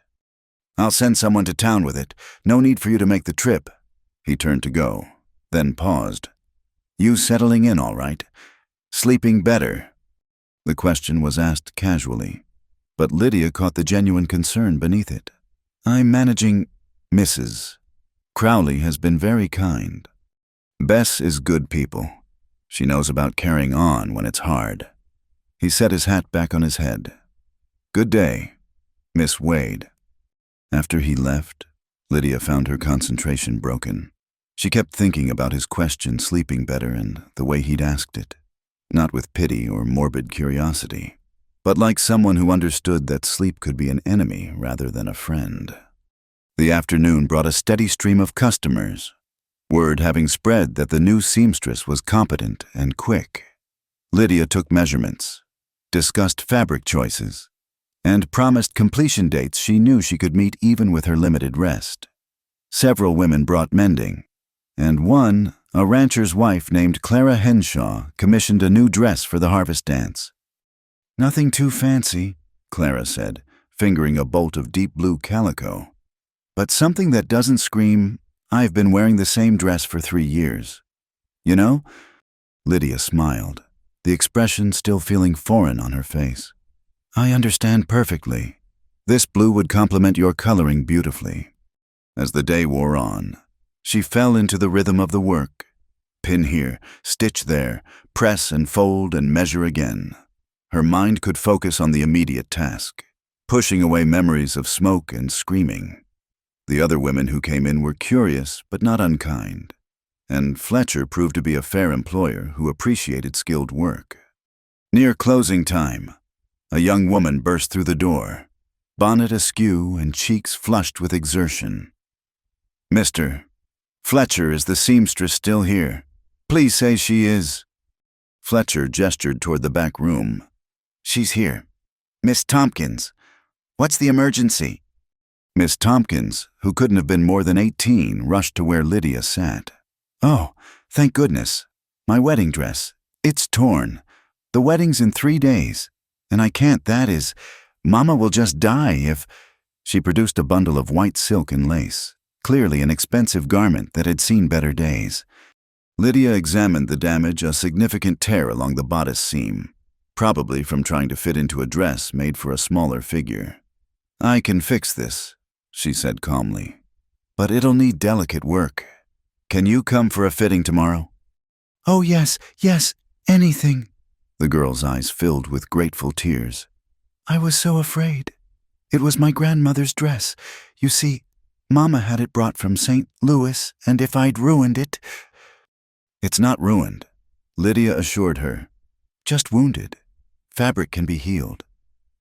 I'll send someone to town with it. No need for you to make the trip." He turned to go, then paused. "You settling in all right? Sleeping better?" The question was asked casually, but Lydia caught the genuine concern beneath it. "I'm managing... Mrs. Crowley has been very kind. Bess is good people. She knows about carrying on when it's hard." He set his hat back on his head. "Good day, Miss Wade." After he left, Lydia found her concentration broken. She kept thinking about his question, sleeping better, and the way he'd asked it. Not with pity or morbid curiosity, but like someone who understood that sleep could be an enemy rather than a friend. The afternoon brought a steady stream of customers, word having spread that the new seamstress was competent and quick. Lydia took measurements, discussed fabric choices, and promised completion dates she knew she could meet even with her limited rest. Several women brought mending, and one, a rancher's wife named Clara Henshaw, commissioned a new dress for the harvest dance. "Nothing too fancy," Clara said, fingering a bolt of deep blue calico. "But something that doesn't scream, 'I've been wearing the same dress for 3 years.' You know?" Lydia smiled, the expression still feeling foreign on her face. "I understand perfectly. This blue would complement your coloring beautifully." As the day wore on, she fell into the rhythm of the work. Pin here, stitch there, press and fold and measure again. Her mind could focus on the immediate task, pushing away memories of smoke and screaming. The other women who came in were curious but not unkind, and Fletcher proved to be a fair employer who appreciated skilled work. Near closing time, a young woman burst through the door, bonnet askew and cheeks flushed with exertion. "Mr. Fletcher, is the seamstress still here? Please say she is." Fletcher gestured toward the back room. "She's here. Miss Tompkins. What's the emergency?" Miss Tompkins, who couldn't have been more than 18, rushed to where Lydia sat. "Oh, thank goodness. My wedding dress. It's torn. The wedding's in 3 days. And I can't, that is. Mama will just die if... She produced a bundle of white silk and lace, clearly an expensive garment that had seen better days. Lydia examined the damage, a significant tear along the bodice seam, probably from trying to fit into a dress made for a smaller figure. I can fix this, she said calmly. But it'll need delicate work. Can you come for a fitting tomorrow? Oh, yes, anything. The girl's eyes filled with grateful tears. I was so afraid. It was my grandmother's dress. You see, Mama had it brought from St. Louis, and if I'd ruined it... It's not ruined, Lydia assured her. Just wounded. Fabric can be healed.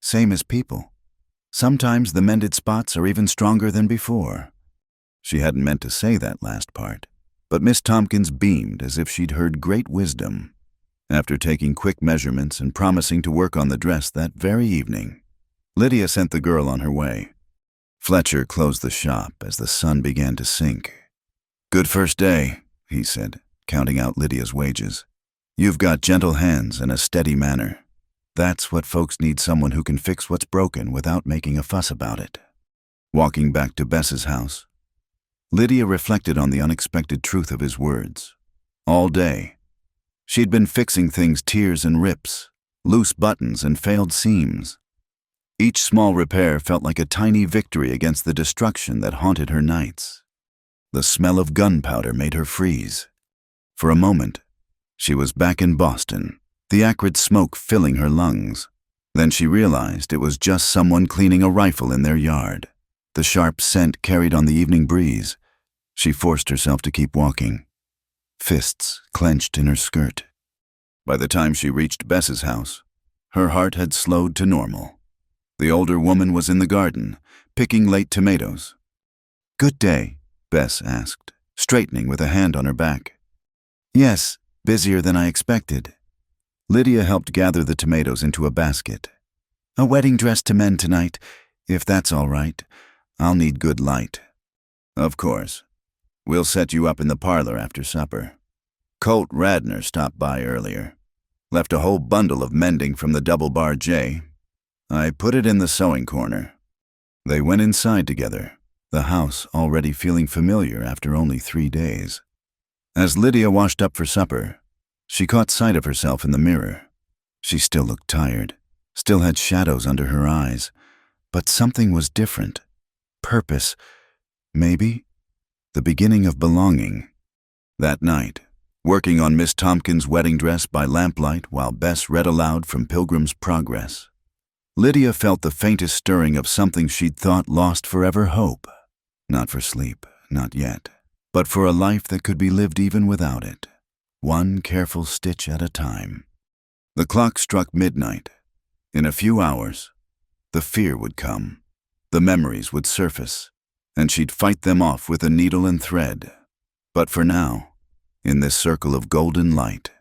Same as people. Sometimes the mended spots are even stronger than before. She hadn't meant to say that last part, but Miss Tompkins beamed as if she'd heard great wisdom. After taking quick measurements and promising to work on the dress that very evening, Lydia sent the girl on her way. Fletcher closed the shop as the sun began to sink. Good first day, he said, counting out Lydia's wages. You've got gentle hands and a steady manner. That's what folks need, someone who can fix what's broken without making a fuss about it. Walking back to Bess's house, Lydia reflected on the unexpected truth of his words. All day, she'd been fixing things, tears and rips, loose buttons and failed seams. Each small repair felt like a tiny victory against the destruction that haunted her nights. The smell of gunpowder made her freeze. For a moment, she was back in Boston, the acrid smoke filling her lungs. Then she realized it was just someone cleaning a rifle in their yard. The sharp scent carried on the evening breeze. She forced herself to keep walking, fists clenched in her skirt. By the time she reached Bess's house, her heart had slowed to normal. The older woman was in the garden, picking late tomatoes. Good day, Bess asked, straightening with a hand on her back. Yes, busier than I expected. Lydia helped gather the tomatoes into a basket. A wedding dress to mend tonight, if that's all right. I'll need good light. Of course. We'll set you up in the parlor after supper. Colt Radner stopped by earlier. Left a whole bundle of mending from the double-bar J. I put it in the sewing corner. They went inside together, the house already feeling familiar after only 3 days. As Lydia washed up for supper, she caught sight of herself in the mirror. She still looked tired, still had shadows under her eyes, but something was different. Purpose, maybe? The beginning of belonging. That night, working on Miss Tompkins' wedding dress by lamplight while Bess read aloud from Pilgrim's Progress, Lydia felt the faintest stirring of something she'd thought lost forever: hope. Not for sleep, not yet, but for a life that could be lived even without it, one careful stitch at a time. The clock struck midnight. In a few hours, the fear would come, the memories would surface, and she'd fight them off with a needle and thread. But for now, in this circle of golden light,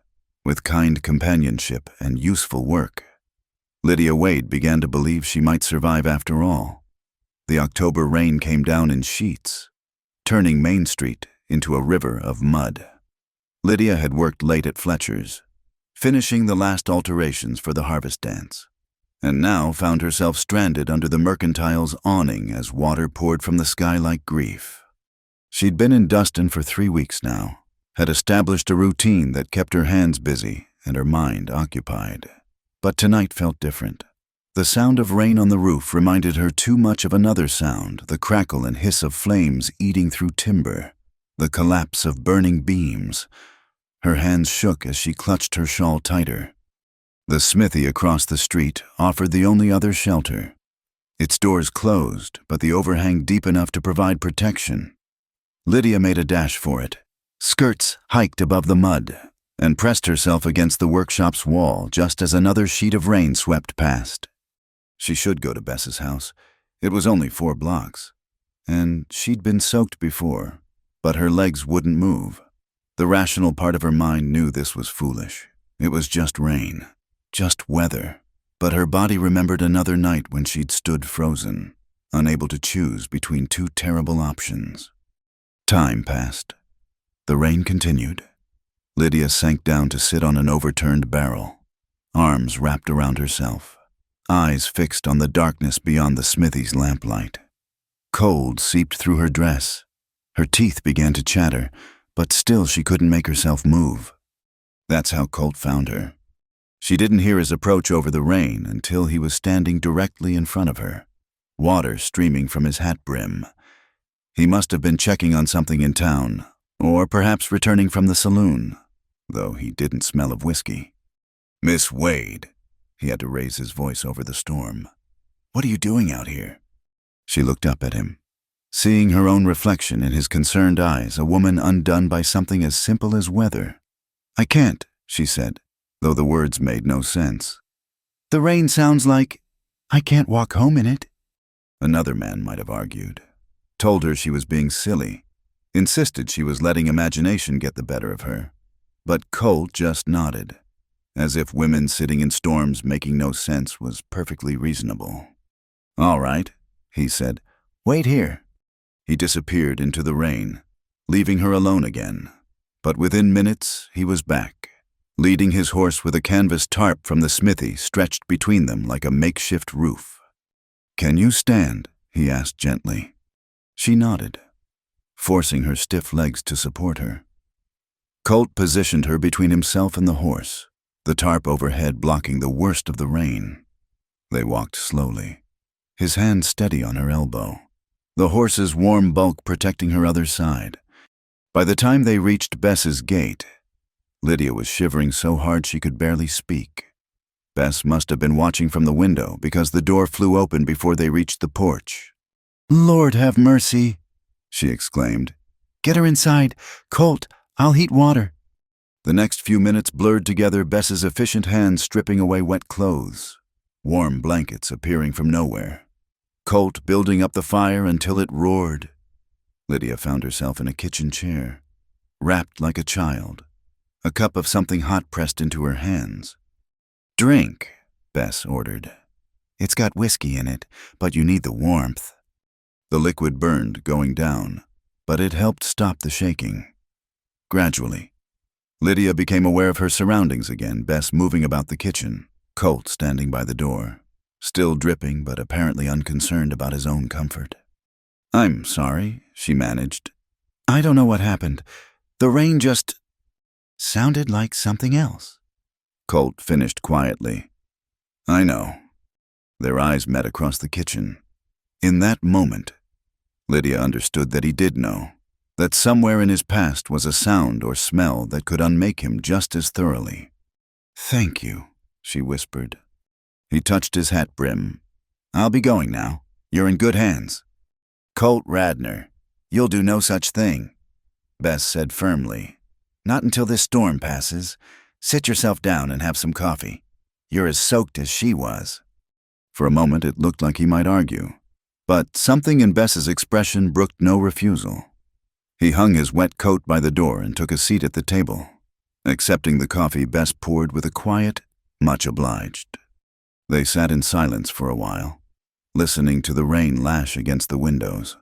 with kind companionship and useful work, Lydia Wade began to believe she might survive after all. The October rain came down in sheets, turning Main Street into a river of mud. Lydia had worked late at Fletcher's, finishing the last alterations for the harvest dance, and now found herself stranded under the mercantile's awning as water poured from the sky like grief. She'd been in Dustin for 3 weeks now, had established a routine that kept her hands busy and her mind occupied. But tonight felt different. The sound of rain on the roof reminded her too much of another sound, the crackle and hiss of flames eating through timber, the collapse of burning beams. Her hands shook as she clutched her shawl tighter. The smithy across the street offered the only other shelter. Its doors closed, but the overhang deep enough to provide protection. Lydia made a dash for it, skirts hiked above the mud, and pressed herself against the workshop's wall just as another sheet of rain swept past. She should go to Bess's house. It was only 4 blocks, and she'd been soaked before, but her legs wouldn't move. The rational part of her mind knew this was foolish. It was just rain, just weather. But her body remembered another night when she'd stood frozen, unable to choose between 2 terrible options. Time passed. The rain continued. Lydia sank down to sit on an overturned barrel, arms wrapped around herself, eyes fixed on the darkness beyond the smithy's lamplight. Cold seeped through her dress. Her teeth began to chatter, but still she couldn't make herself move. That's how Colt found her. She didn't hear his approach over the rain until he was standing directly in front of her, water streaming from his hat brim. He must have been checking on something in town, or perhaps returning from the saloon, though he didn't smell of whiskey. "Miss Wade," he had to raise his voice over the storm. "What are you doing out here?" She looked up at him, seeing her own reflection in his concerned eyes, a woman undone by something as simple as weather. "I can't," she said, though the words made no sense. "The rain sounds like I can't walk home in it." Another man might have argued, told her she was being silly, insisted she was letting imagination get the better of her. But Colt just nodded, as if women sitting in storms making no sense was perfectly reasonable. "All right," he said. "Wait here." He disappeared into the rain, leaving her alone again. But within minutes, he was back, leading his horse with a canvas tarp from the smithy stretched between them like a makeshift roof. "Can you stand?" he asked gently. She nodded, forcing her stiff legs to support her. Colt positioned her between himself and the horse, the tarp overhead blocking the worst of the rain. They walked slowly, his hand steady on her elbow, the horse's warm bulk protecting her other side. By the time they reached Bess's gate, Lydia was shivering so hard she could barely speak. Bess must have been watching from the window because the door flew open before they reached the porch. "Lord have mercy," she exclaimed. "Get her inside. Colt, I'll heat water." The next few minutes blurred together, Bess's efficient hands stripping away wet clothes, warm blankets appearing from nowhere, Colt building up the fire until it roared. Lydia found herself in a kitchen chair, wrapped like a child, a cup of something hot pressed into her hands. "Drink," Bess ordered. "It's got whiskey in it, but you need the warmth." The liquid burned, going down, but it helped stop the shaking. Gradually, Lydia became aware of her surroundings again, Bess moving about the kitchen, Colt standing by the door, still dripping but apparently unconcerned about his own comfort. "I'm sorry," she managed. "I don't know what happened. The rain just sounded like something else." Colt finished quietly. "I know." Their eyes met across the kitchen. In that moment, Lydia understood that he did know, that somewhere in his past was a sound or smell that could unmake him just as thoroughly. "Thank you," she whispered. He touched his hat brim. "I'll be going now. You're in good hands." "Colt Radnor, you'll do no such thing," Bess said firmly. "Not until this storm passes. Sit yourself down and have some coffee. You're as soaked as she was." For a moment it looked like he might argue, but something in Bess's expression brooked no refusal. He hung his wet coat by the door and took a seat at the table, accepting the coffee Bess poured with a quiet, "Much obliged." They sat in silence for a while, listening to the rain lash against the windows.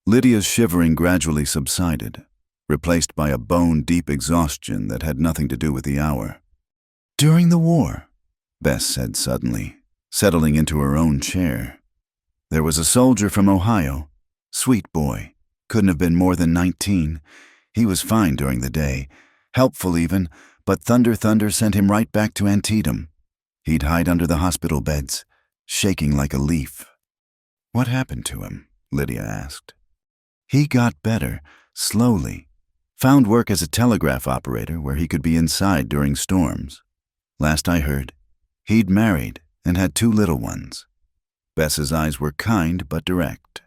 Lydia's shivering gradually subsided, replaced by a bone-deep exhaustion that had nothing to do with the hour. "During the war," Bess said suddenly, settling into her own chair, "there was a soldier from Ohio, sweet boy, couldn't have been more than 19. He was fine during the day, helpful even, but Thunder sent him right back to Antietam. He'd hide under the hospital beds, shaking like a leaf." "What happened to him?" Lydia asked. "He got better, slowly. Found work as a telegraph operator where he could be inside during storms. Last I heard, he'd married and had 2 little ones." Bess's eyes were kind but direct.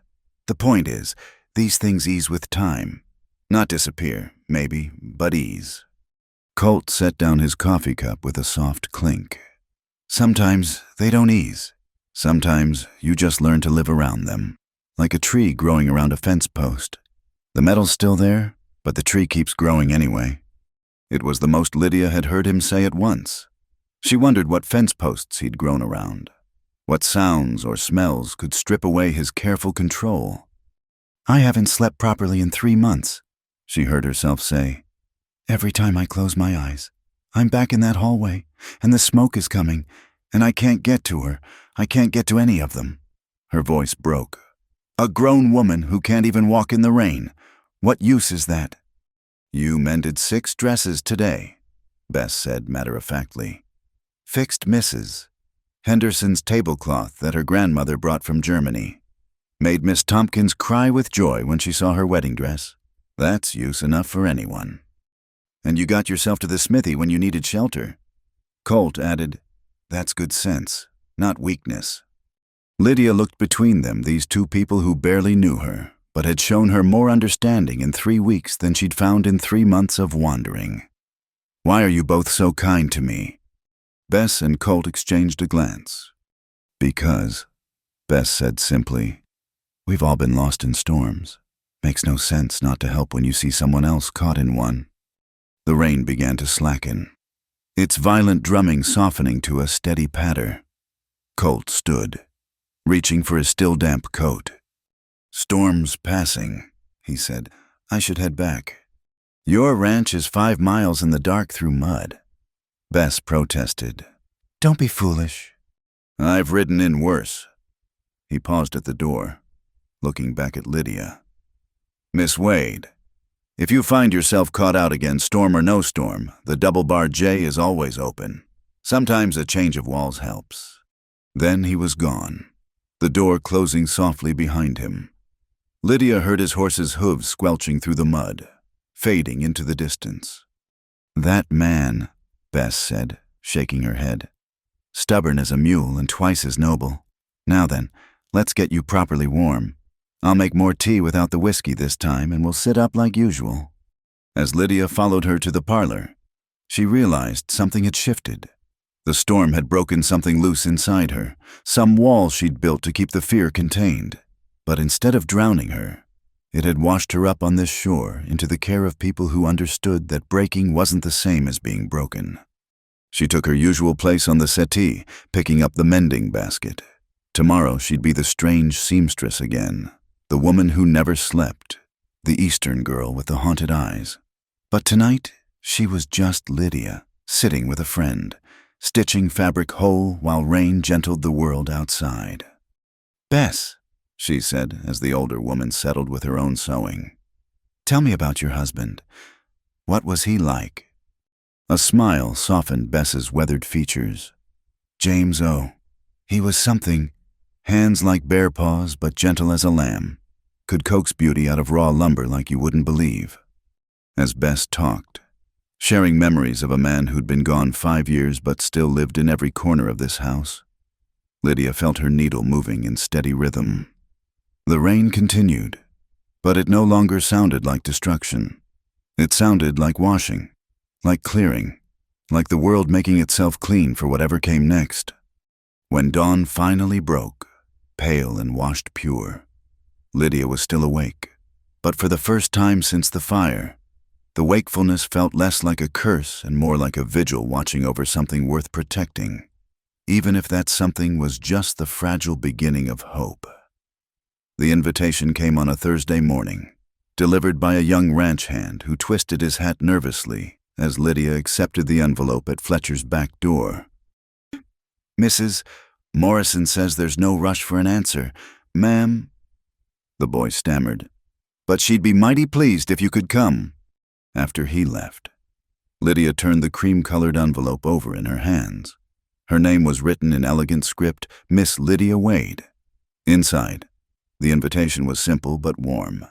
"The point is, these things ease with time. Not disappear, maybe, but ease." Colt set down his coffee cup with a soft clink. "Sometimes they don't ease. Sometimes you just learn to live around them, like a tree growing around a fence post. The metal's still there, but the tree keeps growing anyway." It was the most Lydia had heard him say at once. She wondered what fence posts he'd grown around, what sounds or smells could strip away his careful control. "I haven't slept properly in 3 months," she heard herself say. Every time I close my eyes, I'm back in that hallway, and the smoke is coming, and I can't get to her. I can't get to any of them." Her voice broke. "A grown woman who can't even walk in the rain. What use is that?" "You mended 6 dresses today," Bess said matter-of-factly. "Fixed Mrs. Henderson's tablecloth that her grandmother brought from Germany. Made Miss Tompkins cry with joy when she saw her wedding dress. That's use enough for anyone. And you got yourself to the smithy when you needed shelter." Colt added, "That's good sense, not weakness." Lydia looked between them, these two people who barely knew her, but had shown her more understanding in 3 weeks than she'd found in 3 months of wandering. "Why are you both so kind to me?" Bess and Colt exchanged a glance. "Because," Bess said simply, "we've all been lost in storms. Makes no sense not to help when you see someone else caught in one." The rain began to slacken, its violent drumming softening to a steady patter. Colt stood, reaching for his still damp coat. "Storm's passing," he said. "I should head back." "Your ranch is 5 miles in the dark through mud." Bess protested. "Don't be foolish." "I've ridden in worse." He paused at the door, looking back at Lydia. "Miss Wade, if you find yourself caught out again, storm or no storm, the double-bar J is always open. Sometimes a change of walls helps." Then he was gone, the door closing softly behind him. Lydia heard his horse's hooves squelching through the mud, fading into the distance. "That man," Bess said, shaking her head. "Stubborn as a mule and twice as noble. Now then, let's get you properly warm. I'll make more tea without the whiskey this time, and we'll sit up like usual." As Lydia followed her to the parlor, she realized something had shifted. The storm had broken something loose inside her, some wall she'd built to keep the fear contained. But instead of drowning her, it had washed her up on this shore into the care of people who understood that breaking wasn't the same as being broken. She took her usual place on the settee, picking up the mending basket. Tomorrow she'd be the strange seamstress again, the woman who never slept, the Eastern girl with the haunted eyes. But tonight, she was just Lydia, sitting with a friend, stitching fabric whole while rain gentled the world outside. "Bess," she said as the older woman settled with her own sewing, "tell me about your husband. What was he like?" A smile softened Bess's weathered features. "James O. He was something. Hands like bear paws, but gentle as a lamb. Could coax beauty out of raw lumber like you wouldn't believe." As Bess talked, sharing memories of a man who'd been gone 5 years but still lived in every corner of this house, Lydia felt her needle moving in steady rhythm. The rain continued, but it no longer sounded like destruction. It sounded like washing, like clearing, like the world making itself clean for whatever came next. When dawn finally broke, pale and washed pure, Lydia was still awake, but for the first time since the fire, the wakefulness felt less like a curse and more like a vigil watching over something worth protecting, even if that something was just the fragile beginning of hope. The invitation came on a Thursday morning, delivered by a young ranch hand who twisted his hat nervously as Lydia accepted the envelope at Fletcher's back door. "Mrs. Morrison says there's no rush for an answer, ma'am," the boy stammered, "but she'd be mighty pleased if you could come." After he left, Lydia turned the cream-colored envelope over in her hands. Her name was written in elegant script, Miss Lydia Wade. Inside, the invitation was simple but warm.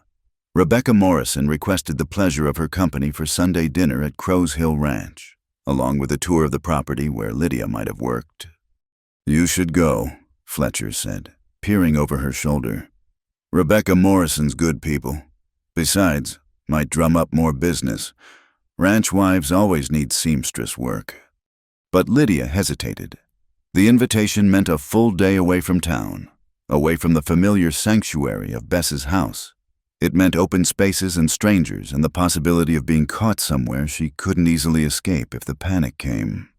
Rebecca Morrison requested the pleasure of her company for Sunday dinner at Crow's Hill Ranch, along with a tour of the property where Lydia might have worked. "You should go," Fletcher said, peering over her shoulder. "Rebecca Morrison's good people. Besides, might drum up more business. Ranch wives always need seamstress work." But Lydia hesitated. The invitation meant a full day away from town, away from the familiar sanctuary of Bess's house. It meant open spaces and strangers and the possibility of being caught somewhere she couldn't easily escape if the panic came.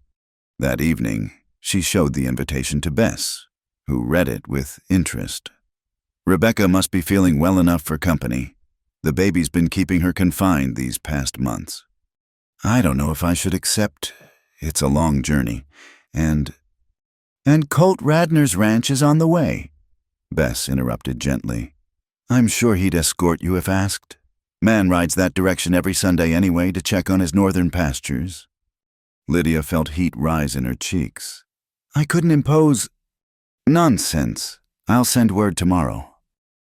That evening, she showed the invitation to Bess, who read it with interest. Rebecca must be feeling well enough for company. The baby's been keeping her confined these past months. I don't know if I should accept. It's a long journey. And Colt Radnor's ranch is on the way, Bess interrupted gently. I'm sure he'd escort you if asked. Man rides that direction every Sunday anyway to check on his northern pastures. Lydia felt heat rise in her cheeks. I couldn't impose. Nonsense. I'll send word tomorrow.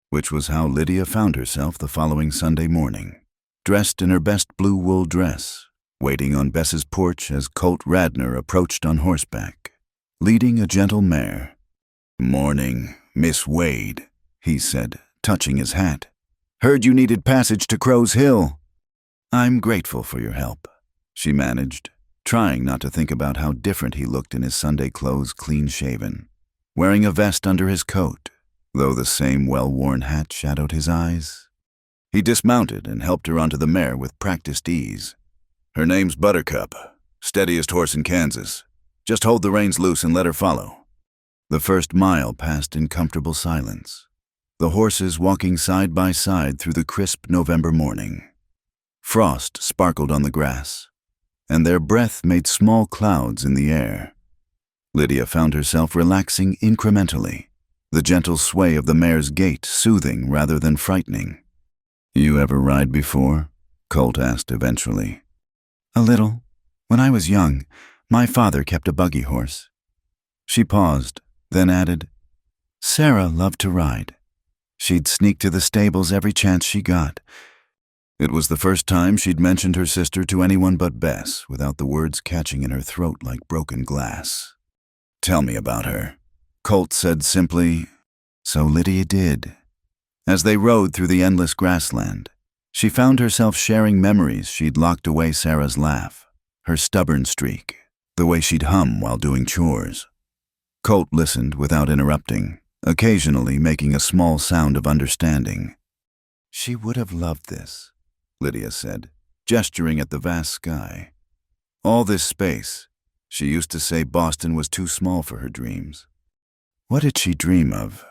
Which was how Lydia found herself the following Sunday morning, dressed in her best blue wool dress, waiting on Bess's porch as Colt Radnor approached on horseback, leading a gentle mare. Morning, Miss Wade, he said, touching his hat. Heard you needed passage to Crow's Hill. I'm grateful for your help, she managed, trying not to think about how different he looked in his Sunday clothes, clean-shaven, wearing a vest under his coat, though the same well-worn hat shadowed his eyes. He dismounted and helped her onto the mare with practiced ease. Her name's Buttercup, steadiest horse in Kansas. Just hold the reins loose and let her follow. The first mile passed in comfortable silence, the horses walking side by side through the crisp November morning. Frost sparkled on the grass, and their breath made small clouds in the air. Lydia found herself relaxing incrementally, the gentle sway of the mare's gait soothing rather than frightening. You ever ride before? Colt asked eventually. A little. When I was young, my father kept a buggy horse. She paused, then added, Sarah loved to ride. She'd sneak to the stables every chance she got. It was the first time she'd mentioned her sister to anyone but Bess without the words catching in her throat like broken glass. Tell me about her, Colt said simply. So Lydia did. As they rode through the endless grassland, she found herself sharing memories she'd locked away Sarah's laugh, her stubborn streak, the way she'd hum while doing chores. Colt listened without interrupting, occasionally making a small sound of understanding. She would have loved this, Lydia said, gesturing at the vast sky. All this space. She used to say Boston was too small for her dreams. What did she dream of?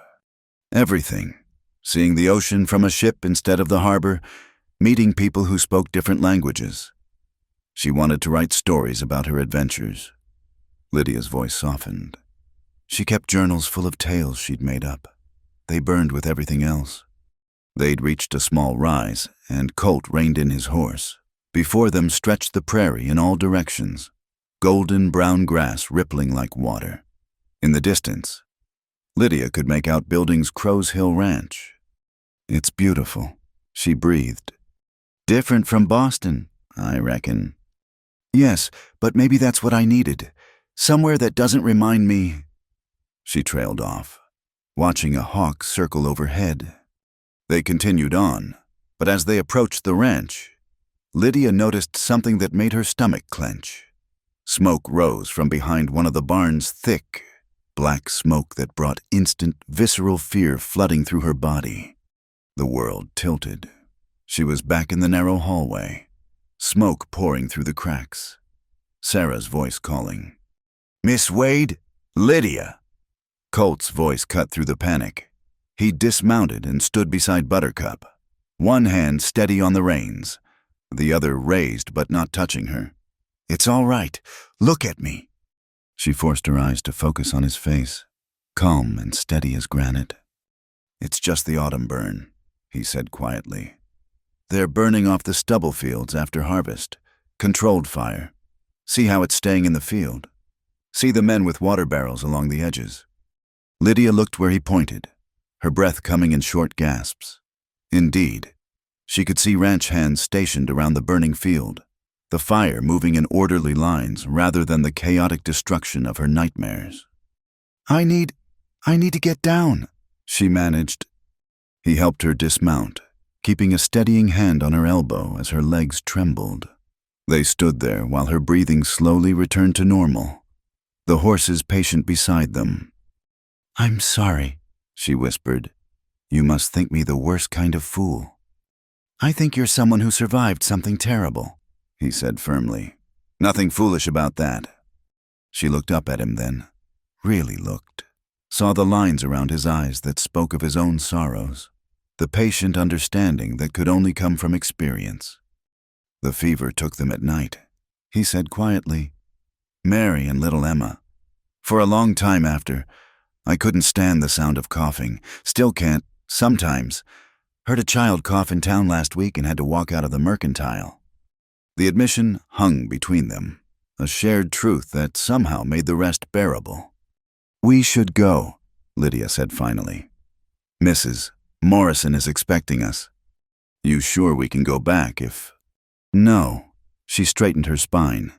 Everything. Seeing the ocean from a ship instead of the harbor, meeting people who spoke different languages. She wanted to write stories about her adventures. Lydia's voice softened. She kept journals full of tales she'd made up. They burned with everything else. They'd reached a small rise, and Colt reined in his horse. Before them stretched the prairie in all directions, golden brown grass rippling like water. In the distance, Lydia could make out buildings Crow's Hill Ranch. It's beautiful, she breathed. Different from Boston, I reckon. Yes, but maybe that's what I needed. Somewhere that doesn't remind me. She trailed off, watching a hawk circle overhead. They continued on, but as they approached the ranch, Lydia noticed something that made her stomach clench. Smoke rose from behind one of the barns, thick, black smoke that brought instant, visceral fear flooding through her body. The world tilted. She was back in the narrow hallway, smoke pouring through the cracks. Sarah's voice calling. Miss Wade? Lydia! Colt's voice cut through the panic. He dismounted and stood beside Buttercup, one hand steady on the reins, the other raised but not touching her. It's all right. Look at me. She forced her eyes to focus on his face, calm and steady as granite. It's just the autumn burn, he said quietly. They're burning off the stubble fields after harvest. Controlled fire. See how it's staying in the field. See the men with water barrels along the edges. Lydia looked where he pointed, her breath coming in short gasps. Indeed, she could see ranch hands stationed around the burning field, the fire moving in orderly lines rather than the chaotic destruction of her nightmares. I need to get down, she managed. He helped her dismount, keeping a steadying hand on her elbow as her legs trembled. They stood there while her breathing slowly returned to normal, the horses patient beside them. I'm sorry, she whispered. You must think me the worst kind of fool. I think you're someone who survived something terrible, he said firmly. Nothing foolish about that. She looked up at him then, really looked, saw the lines around his eyes that spoke of his own sorrows, the patient understanding that could only come from experience. The fever took them at night, he said quietly. Mary and little Emma. For a long time after, I couldn't stand the sound of coughing. Still can't, sometimes. Heard a child cough in town last week and had to walk out of the mercantile. The admission hung between them, a shared truth that somehow made the rest bearable. We should go, Lydia said finally. Mrs. Morrison is expecting us. You sure we can go back if... No. She straightened her spine.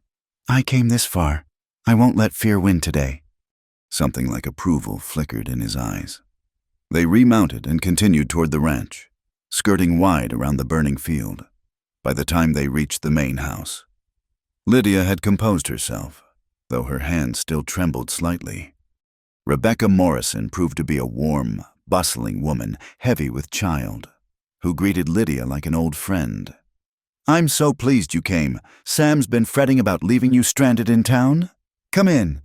I came this far. I won't let fear win today. Something like approval flickered in his eyes. They remounted and continued toward the ranch, skirting wide around the burning field. By the time they reached the main house, Lydia had composed herself, though her hand still trembled slightly. Rebecca Morrison proved to be a warm, bustling woman, heavy with child, who greeted Lydia like an old friend. I'm so pleased you came. Sam's been fretting about leaving you stranded in town. Come in,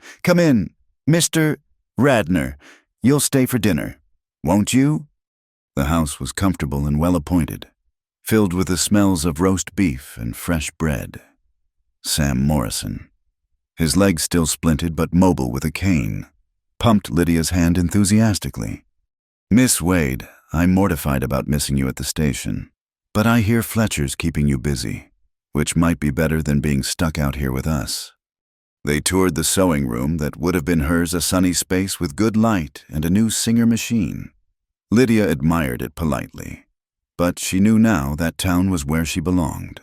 Mr. Radnor. You'll stay for dinner, won't you? The house was comfortable and well-appointed, filled with the smells of roast beef and fresh bread. Sam Morrison, his legs still splinted but mobile with a cane, pumped Lydia's hand enthusiastically. Miss Wade, I'm mortified about missing you at the station, but I hear Fletcher's keeping you busy, which might be better than being stuck out here with us. They toured the sewing room that would have been hers, a sunny space with good light and a new Singer machine. Lydia admired it politely, but she knew now that town was where she belonged.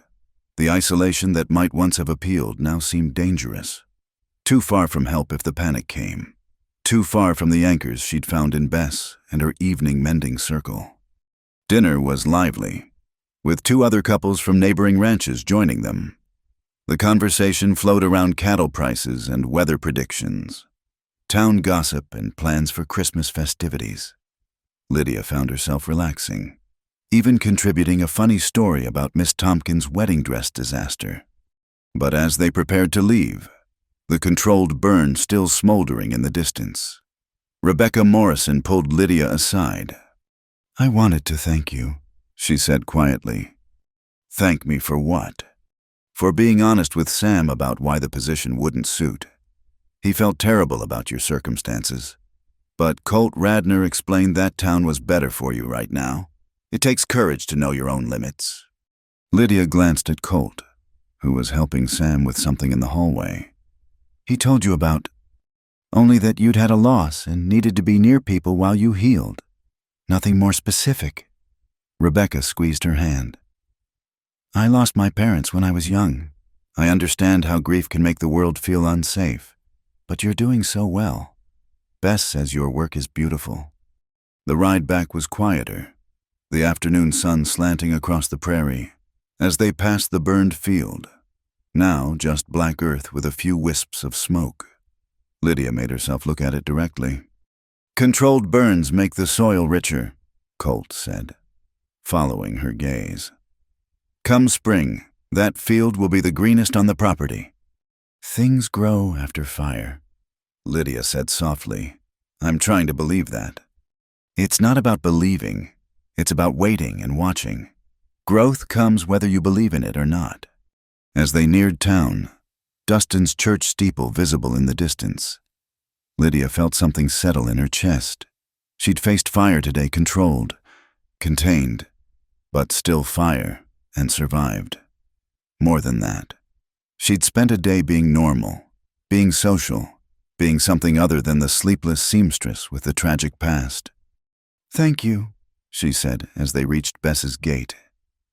The isolation that might once have appealed now seemed dangerous. Too far from help if the panic came. Too far from the anchors she'd found in Bess and her evening mending circle. Dinner was lively, with 2 other couples from neighboring ranches joining them. The conversation flowed around cattle prices and weather predictions, town gossip and plans for Christmas festivities. Lydia found herself relaxing, even contributing a funny story about Miss Tompkins' wedding dress disaster. But as they prepared to leave, the controlled burn still smoldering in the distance, Rebecca Morrison pulled Lydia aside. I wanted to thank you, she said quietly. Thank me for what? For being honest with Sam about why the position wouldn't suit. He felt terrible about your circumstances. But Colt Radnor explained that town was better for you right now. It takes courage to know your own limits. Lydia glanced at Colt, who was helping Sam with something in the hallway. He told you about... Only that you'd had a loss and needed to be near people while you healed. Nothing more specific. Rebecca squeezed her hand. I lost my parents when I was young. I understand how grief can make the world feel unsafe, but you're doing so well. Bess says your work is beautiful. The ride back was quieter, the afternoon sun slanting across the prairie as they passed the burned field, now just black earth with a few wisps of smoke. Lydia made herself look at it directly. Controlled burns make the soil richer, Colt said, following her gaze. Come spring, that field will be the greenest on the property. Things grow after fire, Lydia said softly. I'm trying to believe that. It's not about believing. It's about waiting and watching. Growth comes whether you believe in it or not. As they neared town, Dustin's church steeple visible in the distance, Lydia felt something settle in her chest. She'd faced fire today, controlled, contained, but still fire, and survived. More than that, she'd spent a day being normal, being social, being something other than the sleepless seamstress with the tragic past. Thank you, she said as they reached Bess's gate,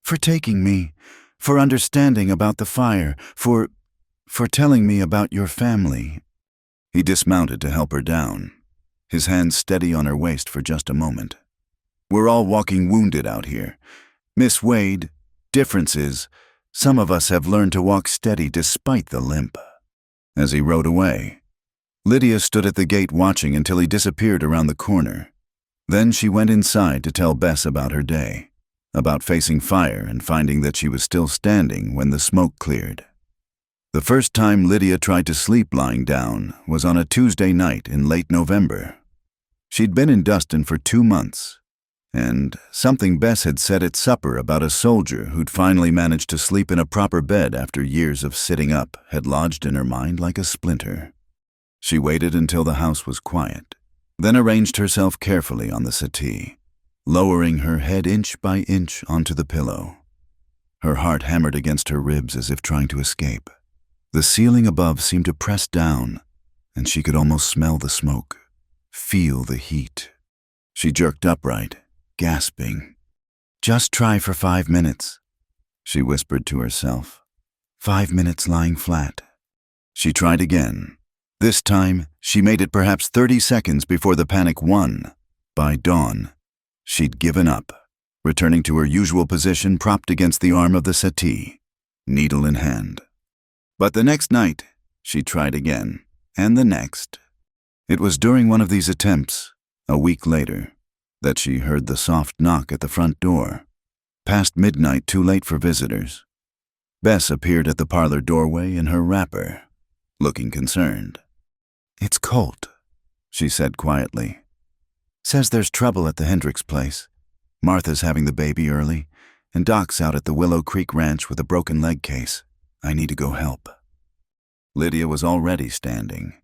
for taking me, for understanding about the fire, for telling me about your family. He dismounted to help her down, his hands steady on her waist for just a moment. We're all walking wounded out here. Miss Wade, difference is, some of us have learned to walk steady despite the limp. As he rode away, Lydia stood at the gate watching until he disappeared around the corner. Then she went inside to tell Bess about her day, about facing fire and finding that she was still standing when the smoke cleared. The first time Lydia tried to sleep lying down was on a Tuesday night in late November. She'd been in Dustin for 2 months, And something Bess had said at supper about a soldier who'd finally managed to sleep in a proper bed after years of sitting up had lodged in her mind like a splinter. She waited until the house was quiet, then arranged herself carefully on the settee, lowering her head inch by inch onto the pillow. Her heart hammered against her ribs as if trying to escape. The ceiling above seemed to press down, and she could almost smell the smoke, feel the heat. She jerked upright, gasping. "Just try for 5 minutes," she whispered to herself. 5 minutes lying flat. She tried again. This time, she made it perhaps 30 seconds before the panic won. By dawn, she'd given up, returning to her usual position propped against the arm of the settee, needle in hand. But the next night, she tried again, and the next. It was during one of these attempts, a week later, that she heard the soft knock at the front door. Past midnight, too late for visitors. Bess appeared at the parlor doorway in her wrapper, looking concerned. "It's Colt," she said quietly. "Says there's trouble at the Hendricks place. Martha's having the baby early, and Doc's out at the Willow Creek Ranch with a broken leg case. I need to go help." Lydia was already standing.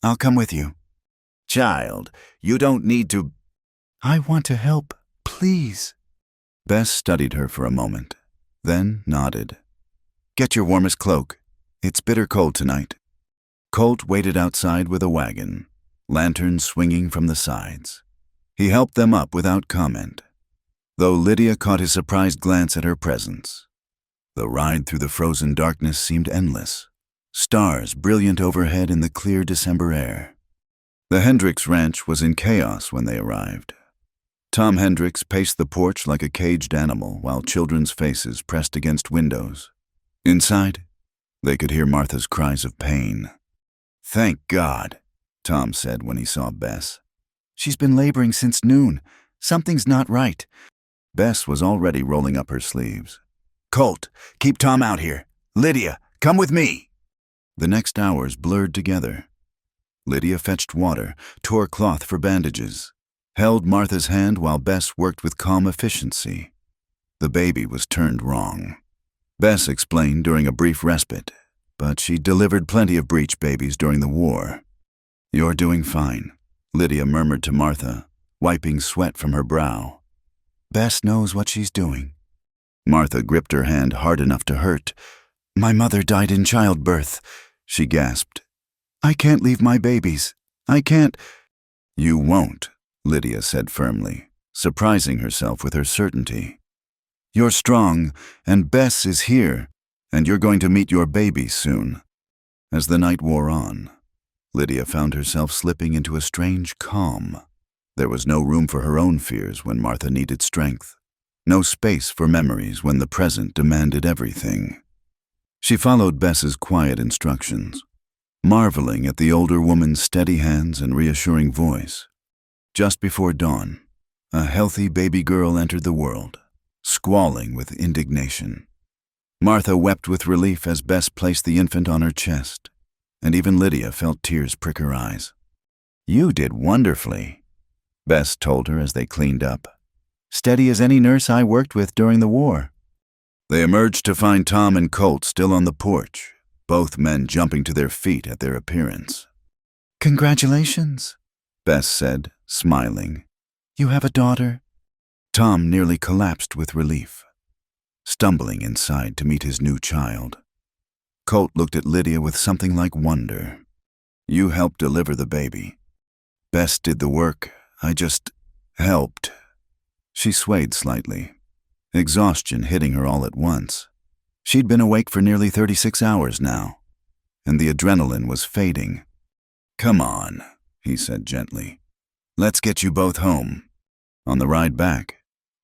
"I'll come with you." "Child, you don't need to—" "I want to help, please." Bess studied her for a moment, then nodded. "Get your warmest cloak. It's bitter cold tonight." Colt waited outside with a wagon, lanterns swinging from the sides. He helped them up without comment, though Lydia caught his surprised glance at her presence. The ride through the frozen darkness seemed endless, stars brilliant overhead in the clear December air. The Hendricks ranch was in chaos when they arrived. Tom Hendricks paced the porch like a caged animal while children's faces pressed against windows. Inside, they could hear Martha's cries of pain. "Thank God," Tom said when he saw Bess. "She's been laboring since noon. Something's not right." Bess was already rolling up her sleeves. "Colt, keep Tom out here. Lydia, come with me." The next hours blurred together. Lydia fetched water, tore cloth for bandages, held Martha's hand while Bess worked with calm efficiency. The baby was turned wrong. Bess explained during a brief respite, but she delivered plenty of breech babies during the war. "You're doing fine," Lydia murmured to Martha, wiping sweat from her brow. "Bess knows what she's doing." Martha gripped her hand hard enough to hurt. "My mother died in childbirth," she gasped. "I can't leave my babies. I can't—" "You won't," Lydia said firmly, surprising herself with her certainty. "You're strong, and Bess is here, and you're going to meet your baby soon." As the night wore on, Lydia found herself slipping into a strange calm. There was no room for her own fears when Martha needed strength, no space for memories when the present demanded everything. She followed Bess's quiet instructions, marveling at the older woman's steady hands and reassuring voice. Just before dawn, a healthy baby girl entered the world, squalling with indignation. Martha wept with relief as Bess placed the infant on her chest, and even Lydia felt tears prick her eyes. "You did wonderfully," Bess told her as they cleaned up. "Steady as any nurse I worked with during the war." They emerged to find Tom and Colt still on the porch, both men jumping to their feet at their appearance. "Congratulations," Bess said, smiling. "You have a daughter." Tom nearly collapsed with relief, stumbling inside to meet his new child. Colt looked at Lydia with something like wonder. "You helped deliver the baby. Bess did the work. I just helped." She swayed slightly, exhaustion hitting her all at once. She'd been awake for nearly 36 hours now, and the adrenaline was fading. "Come on," he said gently. "Let's get you both home." On the ride back,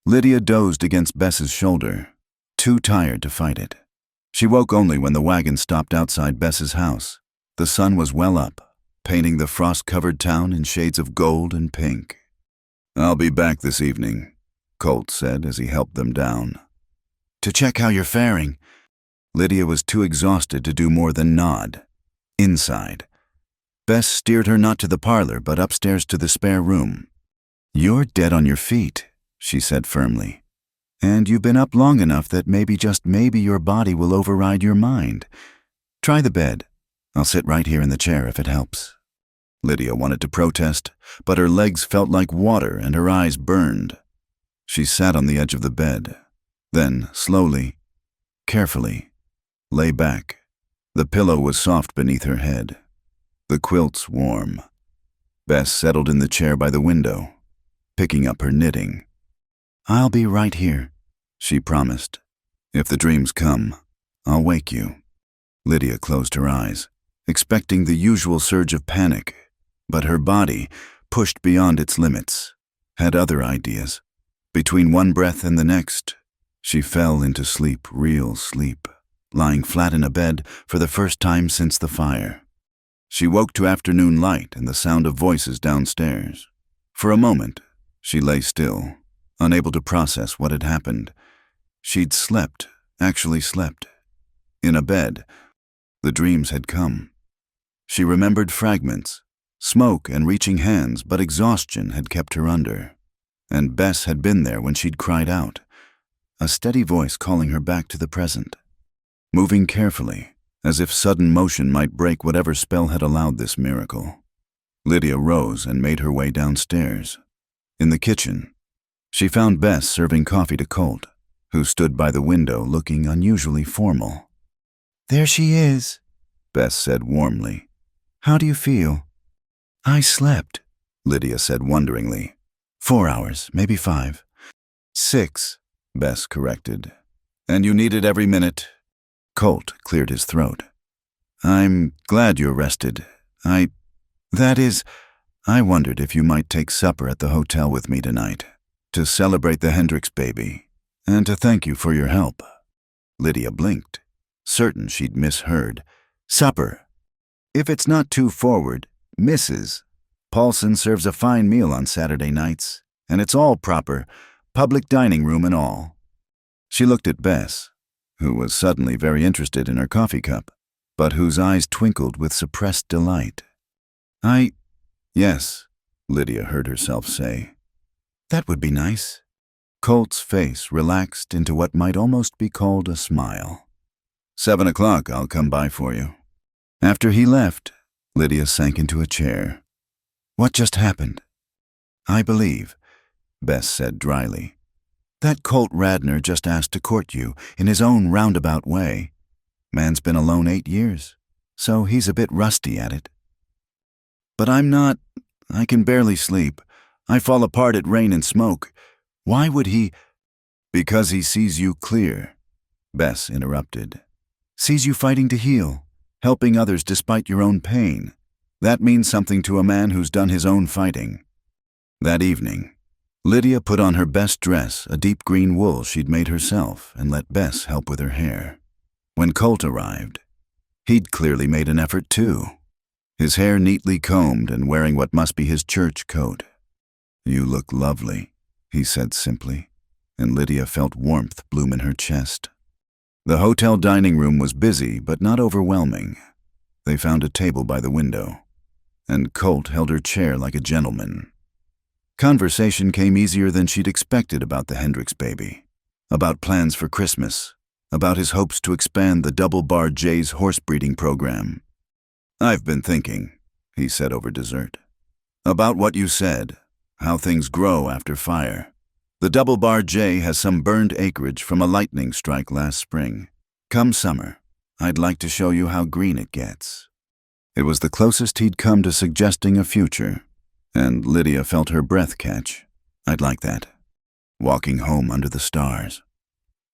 Lydia dozed against Bess's shoulder, too tired to fight it. She woke only when the wagon stopped outside Bess's house. The sun was well up, painting the frost-covered town in shades of gold and pink. "I'll be back this evening," Colt said as he helped them down. "To check how you're faring." Lydia was too exhausted to do more than nod. Inside, Bess steered her not to the parlor but upstairs to the spare room. "You're dead on your feet," she said firmly. And you've been up long enough that maybe, just maybe, your body will override your mind. Try the bed. I'll sit right here in the chair if it helps. Lydia wanted to protest, but her legs felt like water and her eyes burned. She sat on the edge of the bed, then, slowly, carefully, lay back. The pillow was soft beneath her head, the quilts warm. Bess settled in the chair by the window, picking up her knitting. I'll be right here, she promised. If the dreams come, I'll wake you. Lydia closed her eyes, expecting the usual surge of panic, but her body, pushed beyond its limits, had other ideas. Between one breath and the next, she fell into sleep, real sleep, lying flat in a bed for the first time since the fire. She woke to afternoon light and the sound of voices downstairs. For a moment, she lay still, unable to process what had happened. She'd slept, actually slept. In a bed, the dreams had come. She remembered fragments, smoke and reaching hands, but exhaustion had kept her under. And Bess had been there when she'd cried out, a steady voice calling her back to the present. Moving carefully, as if sudden motion might break whatever spell had allowed this miracle, Lydia rose and made her way downstairs. In the kitchen, she found Bess serving coffee to Colt, who stood by the window looking unusually formal. There she is, Bess said warmly. How do you feel? I slept, Lydia said wonderingly. 4 hours, maybe 5. 6, Bess corrected. And you needed every minute? Colt cleared his throat. I'm glad you're rested. I wondered if you might take supper at the hotel with me tonight, to celebrate the Hendricks baby, and to thank you for your help. Lydia blinked, certain she'd misheard. Supper. If it's not too forward, Mrs. Paulson serves a fine meal on Saturday nights, and it's all proper, public dining room and all. She looked at Bess, who was suddenly very interested in her coffee cup, but whose eyes twinkled with suppressed delight. Yes, Lydia heard herself say. That would be nice. Colt's face relaxed into what might almost be called a smile. 7 o'clock, I'll come by for you. After he left, Lydia sank into a chair. What just happened? I believe, Bess said dryly, that Colt Radnor just asked to court you in his own roundabout way. Man's been alone 8 years, so he's a bit rusty at it. But I'm not. I can barely sleep. I fall apart at rain and smoke. Why would he? Because he sees you clear, Bess interrupted. Sees you fighting to heal, helping others despite your own pain. That means something to a man who's done his own fighting. That evening, Lydia put on her best dress, a deep green wool she'd made herself, and let Bess help with her hair. When Colt arrived, he'd clearly made an effort too, his hair neatly combed and wearing what must be his church coat. You look lovely, he said simply, and Lydia felt warmth bloom in her chest. The hotel dining room was busy but not overwhelming. They found a table by the window, and Colt held her chair like a gentleman. Conversation came easier than she'd expected about the Hendricks baby, about plans for Christmas, about his hopes to expand the Double-Bar J's horse breeding program. I've been thinking, he said over dessert, about what you said, how things grow after fire. The Double-Bar J has some burned acreage from a lightning strike last spring. Come summer, I'd like to show you how green it gets. It was the closest he'd come to suggesting a future, and Lydia felt her breath catch. I'd like that. Walking home under the stars.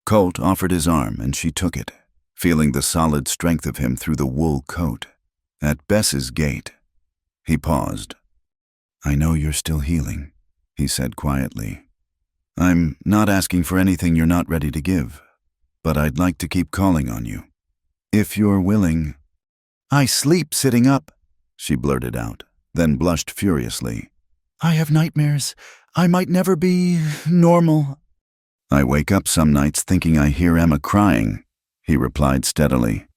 Colt offered his arm, and she took it, feeling the solid strength of him through the wool coat. At Bess's gate, he paused. I know you're still healing, he said quietly. I'm not asking for anything you're not ready to give, but I'd like to keep calling on you. If you're willing. I sleep sitting up, she blurted out, then blushed furiously. I have nightmares. I might never be normal. I wake up some nights thinking I hear Emma crying, he replied steadily.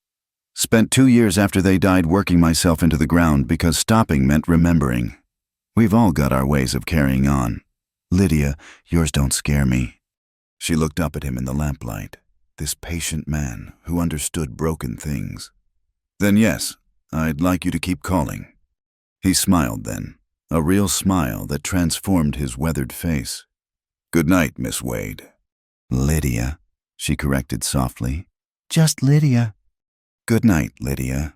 Spent 2 years after they died working myself into the ground because stopping meant remembering. We've all got our ways of carrying on. Lydia, yours don't scare me. She looked up at him in the lamplight, this patient man who understood broken things. Then yes, I'd like you to keep calling. He smiled then, a real smile that transformed his weathered face. Good night, Miss Wade. Lydia, she corrected softly. Just Lydia. Good night, Lydia.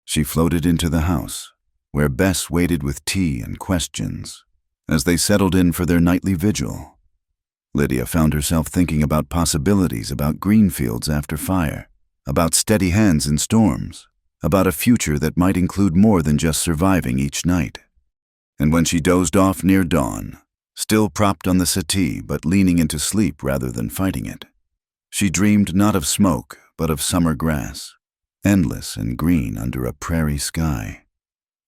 She floated into the house, where Bess waited with tea and questions. As they settled in for their nightly vigil, Lydia found herself thinking about possibilities, about green fields after fire, about steady hands in storms, about a future that might include more than just surviving each night. And when she dozed off near dawn, still propped on the settee but leaning into sleep rather than fighting it, she dreamed not of smoke but of summer grass, endless and green under a prairie sky.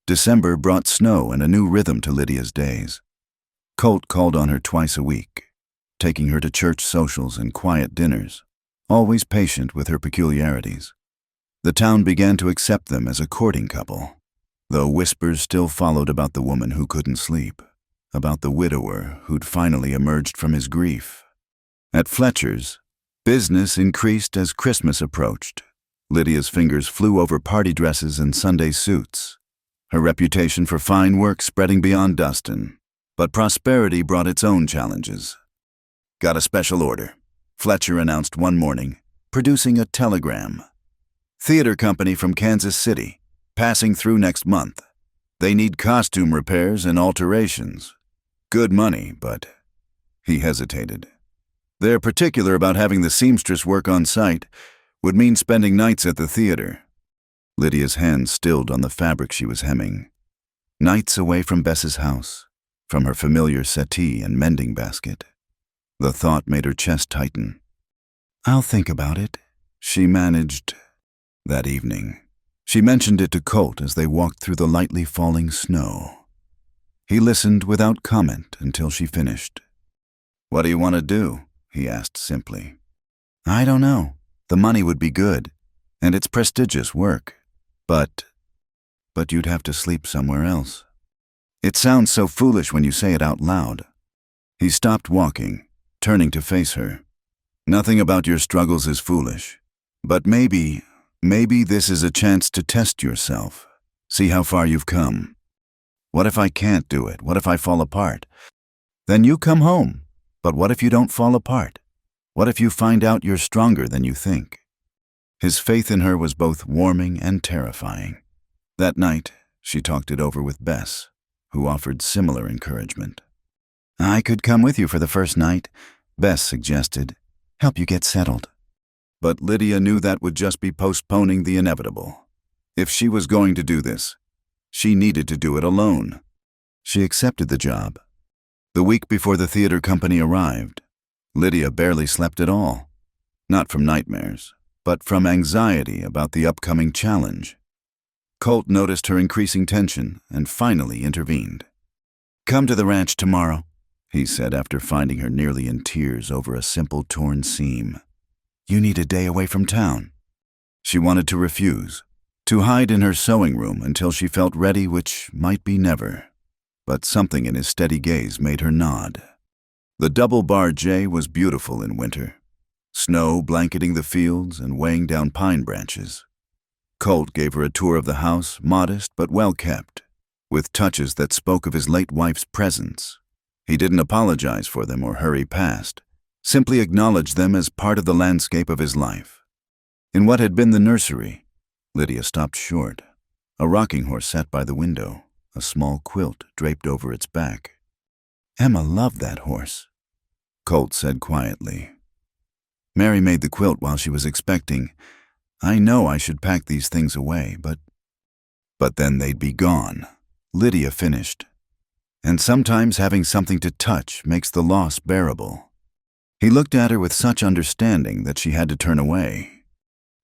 December brought snow and a new rhythm to Lydia's days. Colt called on her twice a week, taking her to church socials and quiet dinners, always patient with her peculiarities. The town began to accept them as a courting couple, though whispers still followed about the woman who couldn't sleep, about the widower who'd finally emerged from his grief. At Fletcher's, business increased as Christmas approached. Lydia's fingers flew over party dresses and Sunday suits, her reputation for fine work spreading beyond Dustin. But prosperity brought its own challenges. Got a special order, Fletcher announced one morning, producing a telegram. Theater company from Kansas City, passing through next month. They need costume repairs and alterations. Good money, but... He hesitated. They're particular about having the seamstress work on site, would mean spending nights at the theater. Lydia's hands stilled on the fabric she was hemming. Nights away from Bess's house, from her familiar settee and mending basket. The thought made her chest tighten. I'll think about it, she managed. That evening, she mentioned it to Colt as they walked through the lightly falling snow. He listened without comment until she finished. What do you want to do? He asked simply. I don't know. The money would be good, and it's prestigious work. But you'd have to sleep somewhere else. It sounds so foolish when you say it out loud. He stopped walking, turning to face her. Nothing about your struggles is foolish. But maybe this is a chance to test yourself. See how far you've come. What if I can't do it? What if I fall apart? Then you come home. But what if you don't fall apart? What if you find out you're stronger than you think? His faith in her was both warming and terrifying. That night, she talked it over with Bess, who offered similar encouragement. I could come with you for the first night, Bess suggested. Help you get settled. But Lydia knew that would just be postponing the inevitable. If she was going to do this, she needed to do it alone. She accepted the job. The week before the theater company arrived, Lydia barely slept at all. Not from nightmares, but from anxiety about the upcoming challenge. Colt noticed her increasing tension and finally intervened. Come to the ranch tomorrow, he said after finding her nearly in tears over a simple torn seam. You need a day away from town. She wanted to refuse, to hide in her sewing room until she felt ready, which might be never. But something in his steady gaze made her nod. The double-bar J was beautiful in winter, snow blanketing the fields and weighing down pine branches. Colt gave her a tour of the house, modest but well-kept, with touches that spoke of his late wife's presence. He didn't apologize for them or hurry past, simply acknowledged them as part of the landscape of his life. In what had been the nursery, Lydia stopped short. A rocking horse sat by the window, a small quilt draped over its back. Emma loved that horse, Colt said quietly. Mary made the quilt while she was expecting. I know I should pack these things away, but then they'd be gone, Lydia finished. And sometimes having something to touch makes the loss bearable. He looked at her with such understanding that she had to turn away.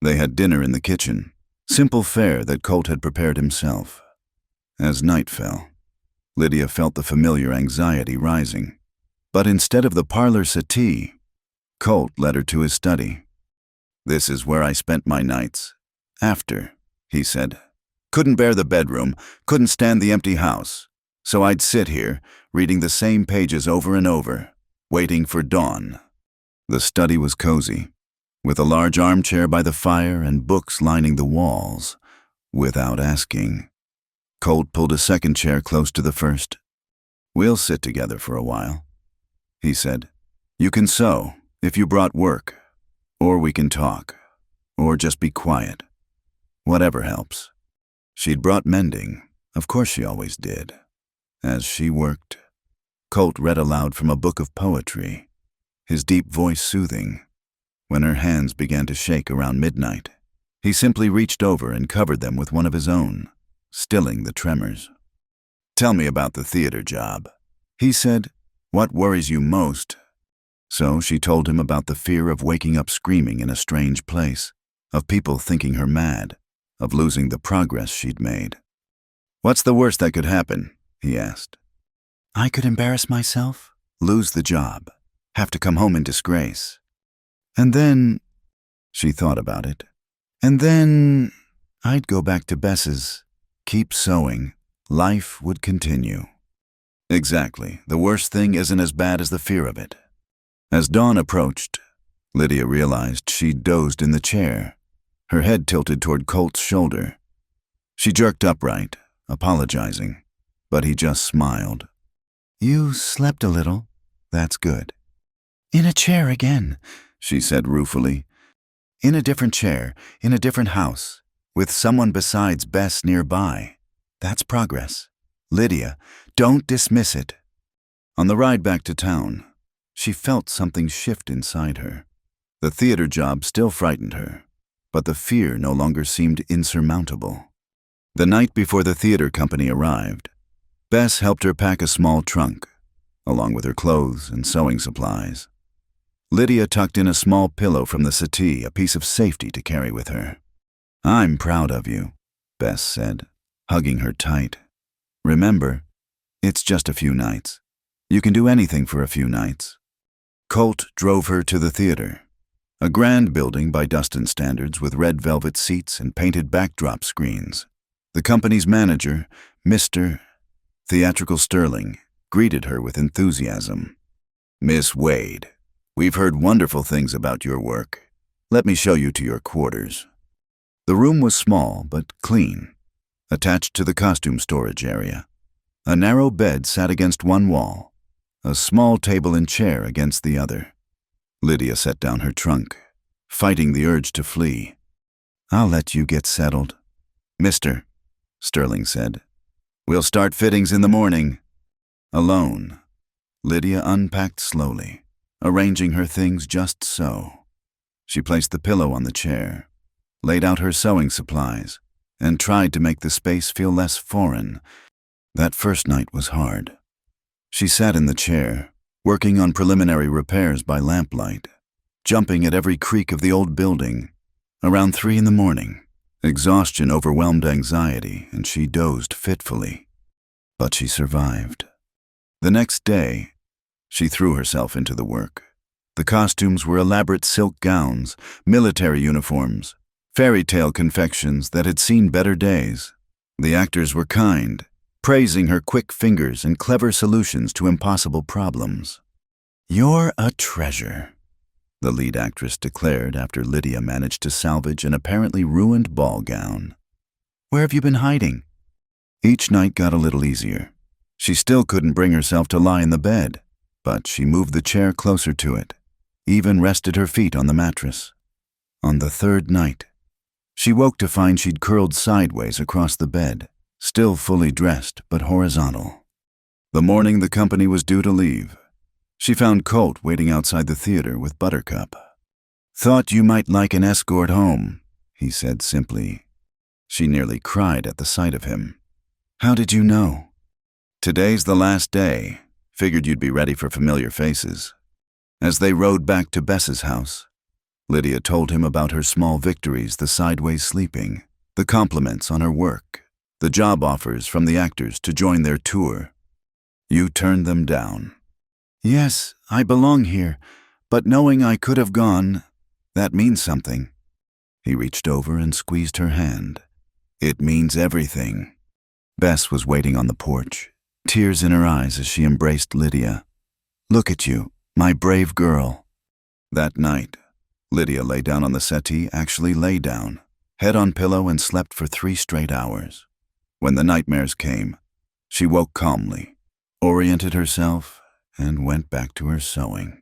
They had dinner in the kitchen, simple fare that Colt had prepared himself. As night fell, Lydia felt the familiar anxiety rising. But instead of the parlor settee, Colt led her to his study. This is where I spent my nights. After, he said. Couldn't bear the bedroom, couldn't stand the empty house. So I'd sit here, reading the same pages over and over, waiting for dawn. The study was cozy, with a large armchair by the fire and books lining the walls. Without asking, Colt pulled a second chair close to the first. "We'll sit together for a while," he said. "You can sew, if you brought work, or we can talk, or just be quiet. Whatever helps." She'd brought mending, of course she always did. As she worked, Colt read aloud from a book of poetry, his deep voice soothing. When her hands began to shake around midnight, he simply reached over and covered them with one of his own, stilling the tremors. "Tell me about the theater job," he said. "What worries you most?" So she told him about the fear of waking up screaming in a strange place, of people thinking her mad, of losing the progress she'd made. "What's the worst that could happen?" he asked. "I could embarrass myself, lose the job, have to come home in disgrace. And then," she thought about it, "and then I'd go back to Bess's, keep sewing, life would continue." Exactly. The worst thing isn't as bad as the fear of it. As dawn approached, Lydia realized she'd dozed in the chair, her head tilted toward Colt's shoulder. She jerked upright, apologizing, but he just smiled. "You slept a little. That's good." "In a chair again," she said ruefully. "In a different chair, in a different house, with someone besides Bess nearby. That's progress. Lydia, don't dismiss it." On the ride back to town, she felt something shift inside her. The theater job still frightened her, but the fear no longer seemed insurmountable. The night before the theater company arrived, Bess helped her pack a small trunk, along with her clothes and sewing supplies. Lydia tucked in a small pillow from the settee, a piece of safety to carry with her. "I'm proud of you," Bess said, hugging her tight. "Remember, it's just a few nights. You can do anything for a few nights." Colt drove her to the theater, a grand building by Dustin standards with red velvet seats and painted backdrop screens. The company's manager, Mr. Theatrical Sterling, greeted her with enthusiasm. "Miss Wade, we've heard wonderful things about your work. Let me show you to your quarters." The room was small but clean, attached to the costume storage area. A narrow bed sat against one wall, a small table and chair against the other. Lydia set down her trunk, fighting the urge to flee. "I'll let you get settled." "Mister," Sterling said, "we'll start fittings in the morning." Alone, Lydia unpacked slowly, arranging her things just so. She placed the pillow on the chair, laid out her sewing supplies, and tried to make the space feel less foreign. That first night was hard. She sat in the chair, working on preliminary repairs by lamplight, jumping at every creak of the old building. Around 3 a.m, exhaustion overwhelmed anxiety, and she dozed fitfully. But she survived. The next day, she threw herself into the work. The costumes were elaborate silk gowns, military uniforms, fairy tale confections that had seen better days. The actors were kind, praising her quick fingers and clever solutions to impossible problems. "You're a treasure," the lead actress declared after Lydia managed to salvage an apparently ruined ball gown. "Where have you been hiding?" Each night got a little easier. She still couldn't bring herself to lie in the bed, but she moved the chair closer to it, even rested her feet on the mattress. On the third night, she woke to find she'd curled sideways across the bed, still fully dressed but horizontal. The morning the company was due to leave, she found Colt waiting outside the theater with Buttercup. "Thought you might like an escort home," he said simply. She nearly cried at the sight of him. "How did you know?" "Today's the last day. Figured you'd be ready for familiar faces." As they rode back to Bess's house, Lydia told him about her small victories, the sideways sleeping, the compliments on her work, the job offers from the actors to join their tour. "You turned them down." "Yes, I belong here, but knowing I could have gone, that means something." He reached over and squeezed her hand. "It means everything." Bess was waiting on the porch, tears in her eyes as she embraced Lydia. "Look at you, my brave girl." That night, Lydia lay down on the settee, actually lay down, head on pillow, and slept for 3 straight hours. When the nightmares came, she woke calmly, oriented herself, and went back to her sewing.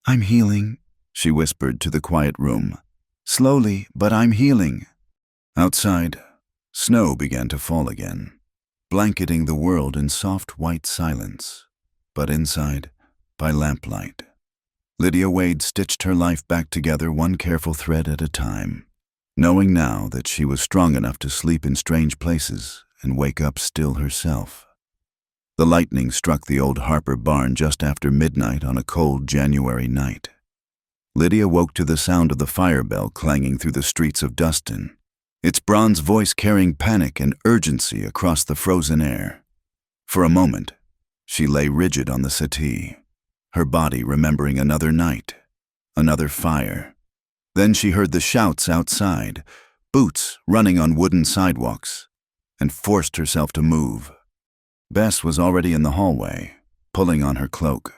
"I'm healing," she whispered to the quiet room. "Slowly, but I'm healing." Outside, snow began to fall again, blanketing the world in soft white silence. But inside, by lamplight, Lydia Wade stitched her life back together, one careful thread at a time, knowing now that she was strong enough to sleep in strange places and wake up still herself. The lightning struck the old Harper barn just after midnight on a cold January night. Lydia woke to the sound of the fire bell clanging through the streets of Dustin, its bronze voice carrying panic and urgency across the frozen air. For a moment, she lay rigid on the settee, her body remembering another night, another fire. Then she heard the shouts outside, boots running on wooden sidewalks, and forced herself to move. Bess was already in the hallway, pulling on her cloak.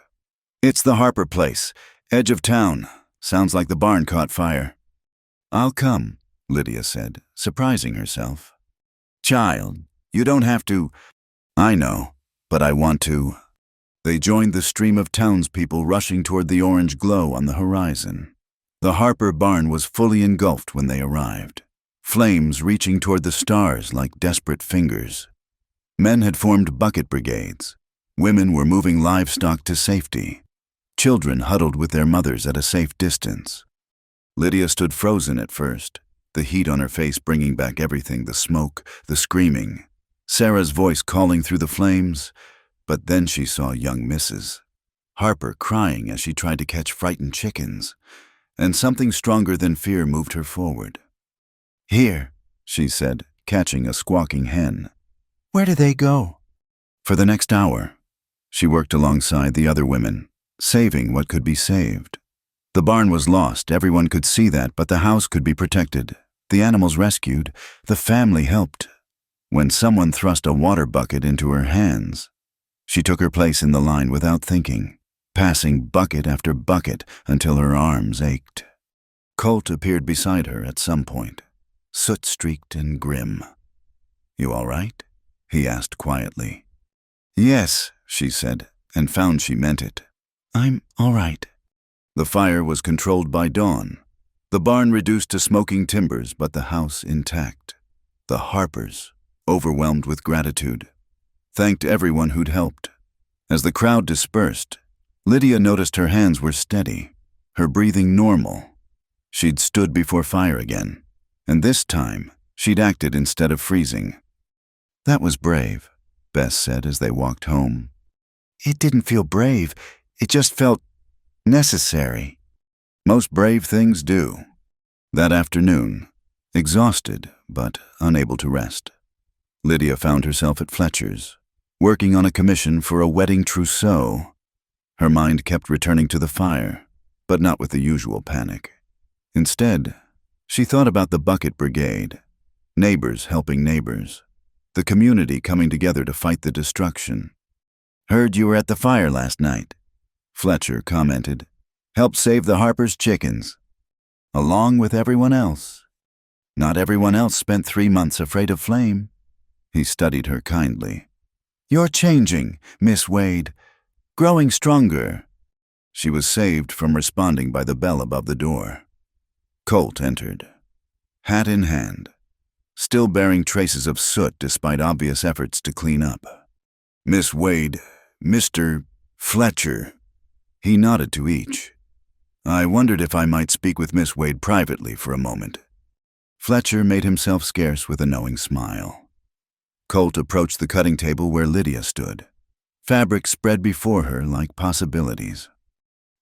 "It's the Harper place, edge of town. Sounds like the barn caught fire." "I'll come," Lydia said, surprising herself. "Child, you don't have to." "I know, but I want to." They joined the stream of townspeople rushing toward the orange glow on the horizon. The Harper barn was fully engulfed when they arrived, flames reaching toward the stars like desperate fingers. Men had formed bucket brigades. Women were moving livestock to safety. Children huddled with their mothers at a safe distance. Lydia stood frozen at first, the heat on her face bringing back everything, the smoke, the screaming, Sarah's voice calling through the flames. But then she saw young Mrs. Harper crying as she tried to catch frightened chickens, and something stronger than fear moved her forward. "Here," she said, catching a squawking hen. "Where do they go?" For the next hour, she worked alongside the other women, saving what could be saved. The barn was lost, everyone could see that, but the house could be protected, the animals rescued, the family helped. When someone thrust a water bucket into her hands, she took her place in the line without thinking, passing bucket after bucket until her arms ached. Colt appeared beside her at some point, soot-streaked and grim. "You all right?" he asked quietly. "Yes," she said, and found she meant it. "I'm all right." The fire was controlled by dawn, the barn reduced to smoking timbers, but the house intact. The Harpers, overwhelmed with gratitude, thanked everyone who'd helped. As the crowd dispersed, Lydia noticed her hands were steady, her breathing normal. She'd stood before fire again, and this time she'd acted instead of freezing. "That was brave," Bess said as they walked home. "It didn't feel brave, it just felt necessary." Most brave things do. That afternoon, exhausted but unable to rest, Lydia found herself at Fletcher's, working on a commission for a wedding trousseau. Her mind kept returning to the fire, but not with the usual panic. Instead, she thought about the bucket brigade, neighbors helping neighbors, the community coming together to fight the destruction. "Heard you were at the fire last night," Fletcher commented. "Helped save the Harper's chickens." "Along with everyone else." "Not everyone else spent 3 months afraid of flame." He studied her kindly. "You're changing, Miss Wade. Growing stronger." She was saved from responding by the bell above the door. Colt entered, hat in hand, still bearing traces of soot despite obvious efforts to clean up. "Miss Wade, Mr. Fletcher." He nodded to each. "I wondered if I might speak with Miss Wade privately for a moment." Fletcher made himself scarce with a knowing smile. Colt approached the cutting table where Lydia stood, fabric spread before her like possibilities.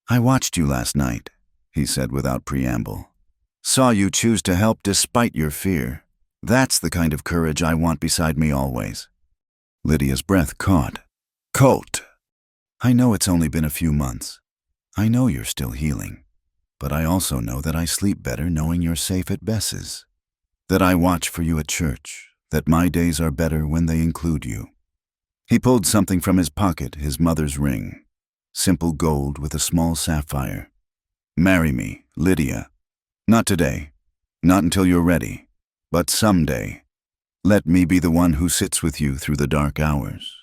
"I watched you last night," he said without preamble. "Saw you choose to help despite your fear. That's the kind of courage I want beside me always." Lydia's breath caught. "Colt, I know it's only been a few months. I know you're still healing. But I also know that I sleep better knowing you're safe at Bess's. That I watch for you at church. That my days are better when they include you." He pulled something from his pocket, his mother's ring. Simple gold with a small sapphire. "Marry me, Lydia. Not today. Not until you're ready. But someday. Let me be the one who sits with you through the dark hours."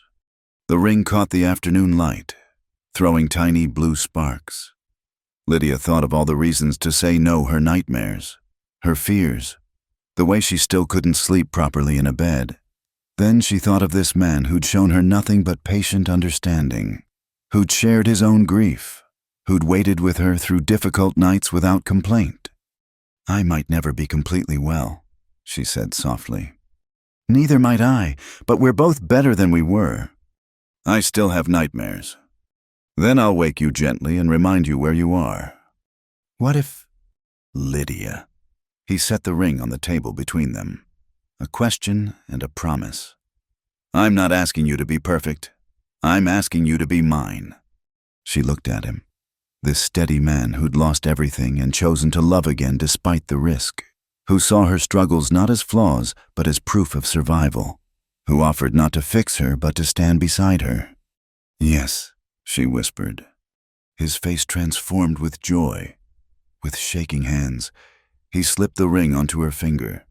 The ring caught the afternoon light, throwing tiny blue sparks. Lydia thought of all the reasons to say no, her nightmares, her fears, the way she still couldn't sleep properly in a bed. Then she thought of this man who'd shown her nothing but patient understanding, who'd shared his own grief, who'd waited with her through difficult nights without complaint. "I might never be completely well," she said softly. "Neither might I, but we're both better than we were." "I still have nightmares. Then I'll wake you gently and remind you where you are." "What if—" "Lydia." He set the ring on the table between them. A question and a promise. "I'm not asking you to be perfect. I'm asking you to be mine." She looked at him. This steady man who'd lost everything and chosen to love again despite the risk, who saw her struggles not as flaws but as proof of survival, who offered not to fix her but to stand beside her. "Yes," she whispered. His face transformed with joy. With shaking hands, he slipped the ring onto her finger,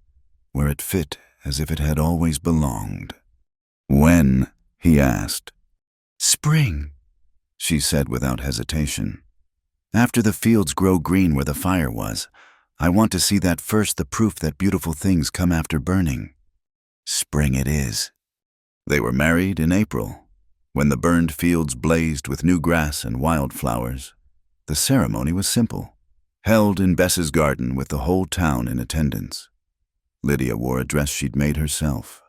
where it fit as if it had always belonged. "When?" he asked. "Spring," she said without hesitation. "After the fields grow green where the fire was, I want to see that first, the proof that beautiful things come after burning. Spring it is." They were married in April, when the burned fields blazed with new grass and wildflowers. The ceremony was simple, held in Bess's garden with the whole town in attendance. Lydia wore a dress she'd made herself.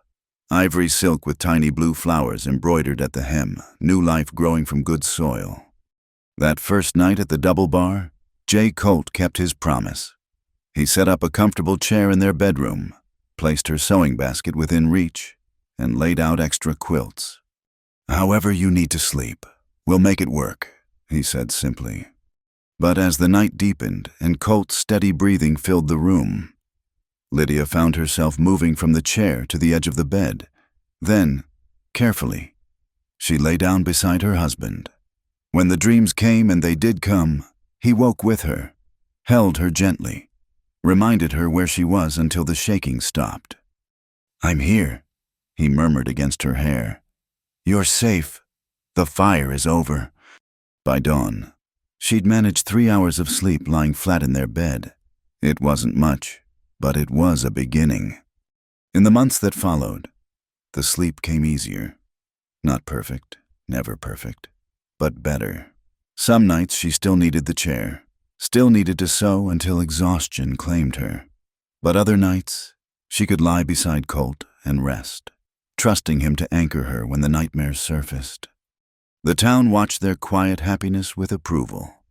Ivory silk with tiny blue flowers embroidered at the hem, new life growing from good soil. That first night at the Double Bar, Jay Colt kept his promise. He set up a comfortable chair in their bedroom, placed her sewing basket within reach, and laid out extra quilts. "However you need to sleep, we'll make it work," he said simply. But as the night deepened and Colt's steady breathing filled the room, Lydia found herself moving from the chair to the edge of the bed. Then, carefully, she lay down beside her husband. When the dreams came, and they did come, he woke with her, held her gently, reminded her where she was until the shaking stopped. "I'm here," he murmured against her hair. "You're safe. The fire is over." By dawn, she'd managed 3 hours of sleep lying flat in their bed. It wasn't much, but it was a beginning. In the months that followed, the sleep came easier. Not perfect, never perfect, but better. Some nights she still needed the chair, still needed to sew until exhaustion claimed her. But other nights, she could lie beside Colt and rest, trusting him to anchor her when the nightmares surfaced. The town watched their quiet happiness with approval.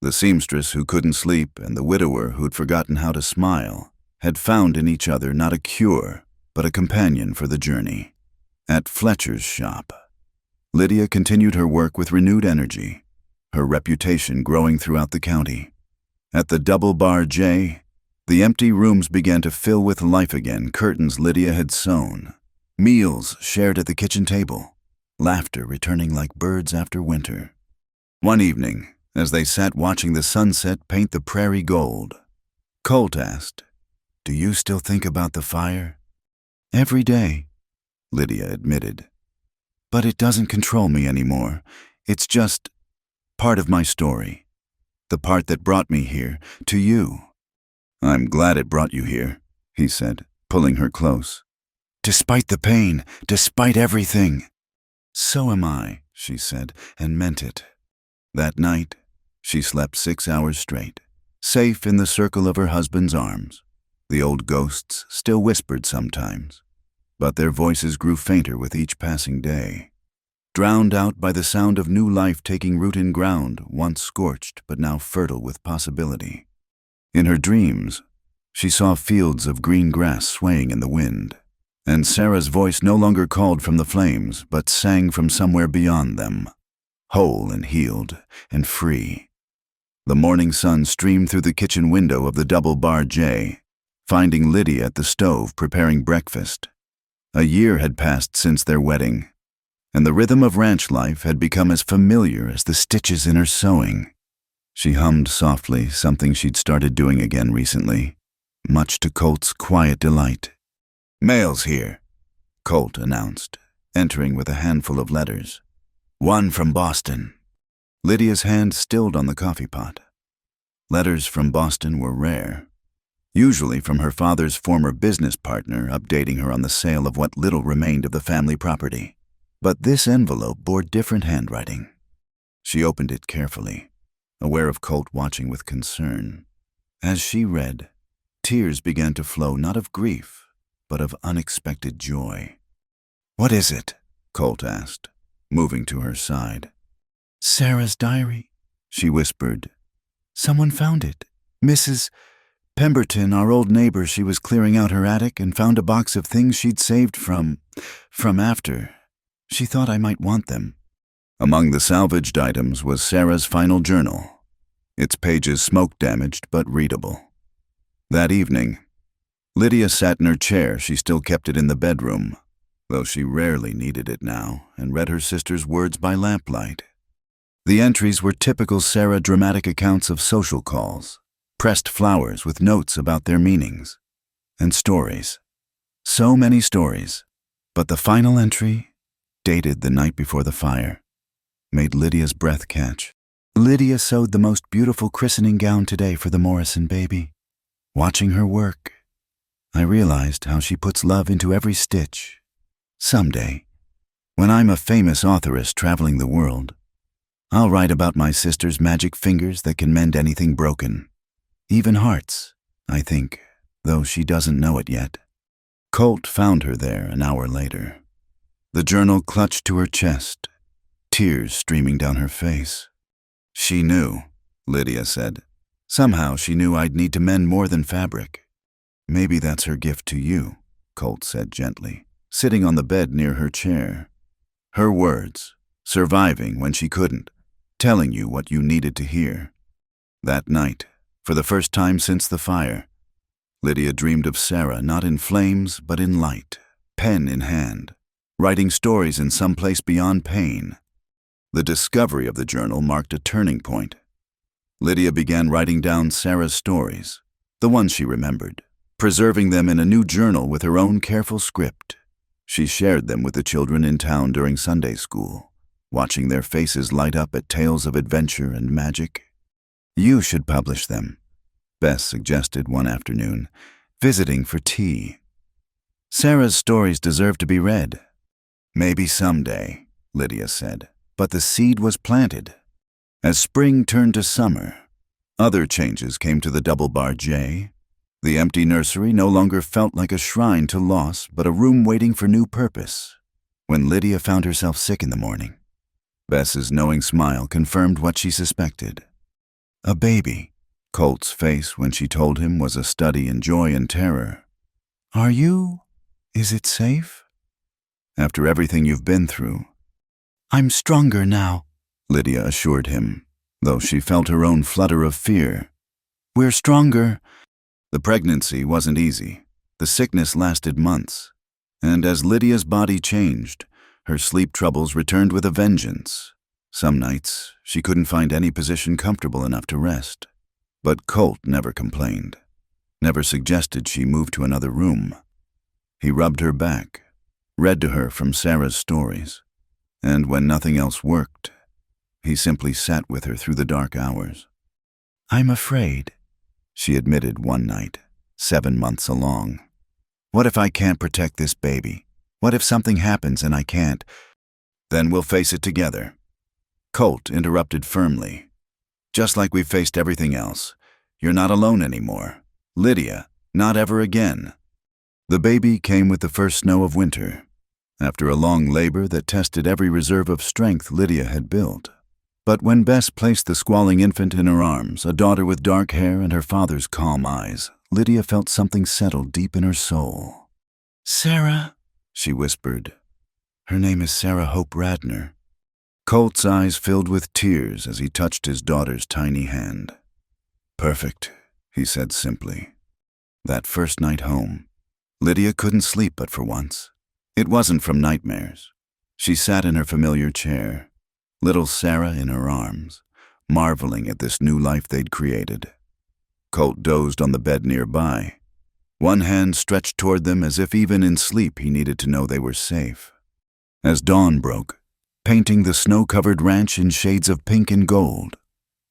The seamstress who couldn't sleep and the widower who'd forgotten how to smile had found in each other not a cure, but a companion for the journey. At Fletcher's shop, Lydia continued her work with renewed energy, her reputation growing throughout the county. At the Double Bar J, the empty rooms began to fill with life again, curtains Lydia had sewn, meals shared at the kitchen table, laughter returning like birds after winter. One evening, as they sat watching the sunset paint the prairie gold, Colt asked, "Do you still think about the fire?" "Every day," Lydia admitted. "But it doesn't control me anymore. It's just part of my story. The part that brought me here, to you." "I'm glad it brought you here," he said, pulling her close. "Despite the pain, despite everything." "So am I," she said, and meant it. That night, she slept 6 hours straight, safe in the circle of her husband's arms. The old ghosts still whispered sometimes, but their voices grew fainter with each passing day, drowned out by the sound of new life taking root in ground once scorched but now fertile with possibility. In her dreams, she saw fields of green grass swaying in the wind, and Sarah's voice no longer called from the flames but sang from somewhere beyond them, whole and healed and free. The morning sun streamed through the kitchen window of the Double Bar J, finding Lydia at the stove preparing breakfast. A year had passed since their wedding. and the rhythm of ranch life had become as familiar as the stitches in her sewing. She hummed softly, something she'd started doing again recently, much to Colt's quiet delight. "Mail's here," Colt announced, entering with a handful of letters. "One from Boston." Lydia's hand stilled on the coffee pot. Letters from Boston were rare, usually from her father's former business partner updating her on the sale of what little remained of the family property. But this envelope bore different handwriting. She opened it carefully, aware of Colt watching with concern. As she read, tears began to flow not of grief, but of unexpected joy. "What is it?" Colt asked, moving to her side. "Sarah's diary," she whispered. "Someone found it. Mrs. Pemberton, our old neighbor, she was clearing out her attic and found a box of things she'd saved from after. She thought I might want them." Among the salvaged items was Sarah's final journal, its pages smoke-damaged but readable. That evening, Lydia sat in her chair. She still kept it in the bedroom, though she rarely needed it now, and read her sister's words by lamplight. The entries were typical Sarah dramatic accounts of social calls, pressed flowers with notes about their meanings, and stories. So many stories, but the final entry, dated the night before the fire, made Lydia's breath catch. "Lydia sewed the most beautiful christening gown today for the Morrison baby. Watching her work, I realized how she puts love into every stitch. Someday, when I'm a famous authoress traveling the world, I'll write about my sister's magic fingers that can mend anything broken. Even hearts, I think, though she doesn't know it yet." Colt found her there an hour later, the journal clutched to her chest, tears streaming down her face. "She knew," Lydia said. "Somehow she knew I'd need to mend more than fabric." "Maybe that's her gift to you," Colt said gently, sitting on the bed near her chair. "Her words, surviving when she couldn't, telling you what you needed to hear." That night, for the first time since the fire, Lydia dreamed of Sarah not in flames but in light, pen in hand, writing stories in some place beyond pain. The discovery of the journal marked a turning point. Lydia began writing down Sarah's stories, the ones she remembered, preserving them in a new journal with her own careful script. She shared them with the children in town during Sunday school, watching their faces light up at tales of adventure and magic. "You should publish them," Bess suggested one afternoon, visiting for tea. "Sarah's stories deserve to be read." "Maybe someday," Lydia said, but the seed was planted. As spring turned to summer, other changes came to the Double Bar J. The empty nursery no longer felt like a shrine to loss, but a room waiting for new purpose. When Lydia found herself sick in the morning, Bess's knowing smile confirmed what she suspected. A baby. Colt's face when she told him was a study in joy and terror. "Are you? Is it safe?" "After everything you've been through." "I'm stronger now," Lydia assured him, though she felt her own flutter of fear. "We're stronger." The pregnancy wasn't easy. The sickness lasted months. And as Lydia's body changed, her sleep troubles returned with a vengeance. Some nights, she couldn't find any position comfortable enough to rest. But Colt never complained, never suggested she move to another room. He rubbed her back, read to her from Sarah's stories, and when nothing else worked, he simply sat with her through the dark hours. "I'm afraid," she admitted one night, 7 months along. "What if I can't protect this baby? What if something happens and I can't?" "Then we'll face it together." Colt interrupted firmly. "Just like we've faced everything else. You're not alone anymore. Lydia, not ever again." The baby came with the first snow of winter, after a long labor that tested every reserve of strength Lydia had built. But when Bess placed the squalling infant in her arms, a daughter with dark hair and her father's calm eyes, Lydia felt something settle deep in her soul. "Sarah," she whispered. "Her name is Sarah Hope Radner." Colt's eyes filled with tears as he touched his daughter's tiny hand. "Perfect," he said simply. That first night home, Lydia couldn't sleep but for once. It wasn't from nightmares. She sat in her familiar chair, little Sarah in her arms, marveling at this new life they'd created. Colt dozed on the bed nearby, one hand stretched toward them as if even in sleep he needed to know they were safe. As dawn broke, painting the snow-covered ranch in shades of pink and gold,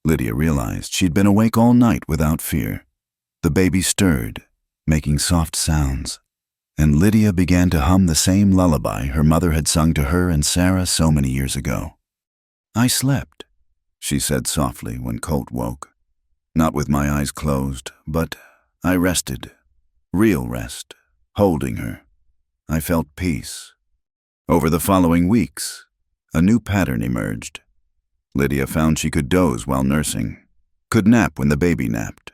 Lydia realized she'd been awake all night without fear. The baby stirred, making soft sounds, and Lydia began to hum the same lullaby her mother had sung to her and Sarah so many years ago. "I slept," she said softly when Colt woke. "Not with my eyes closed, but I rested. Real rest, holding her. I felt peace." Over the following weeks, a new pattern emerged. Lydia found she could doze while nursing, could nap when the baby napped,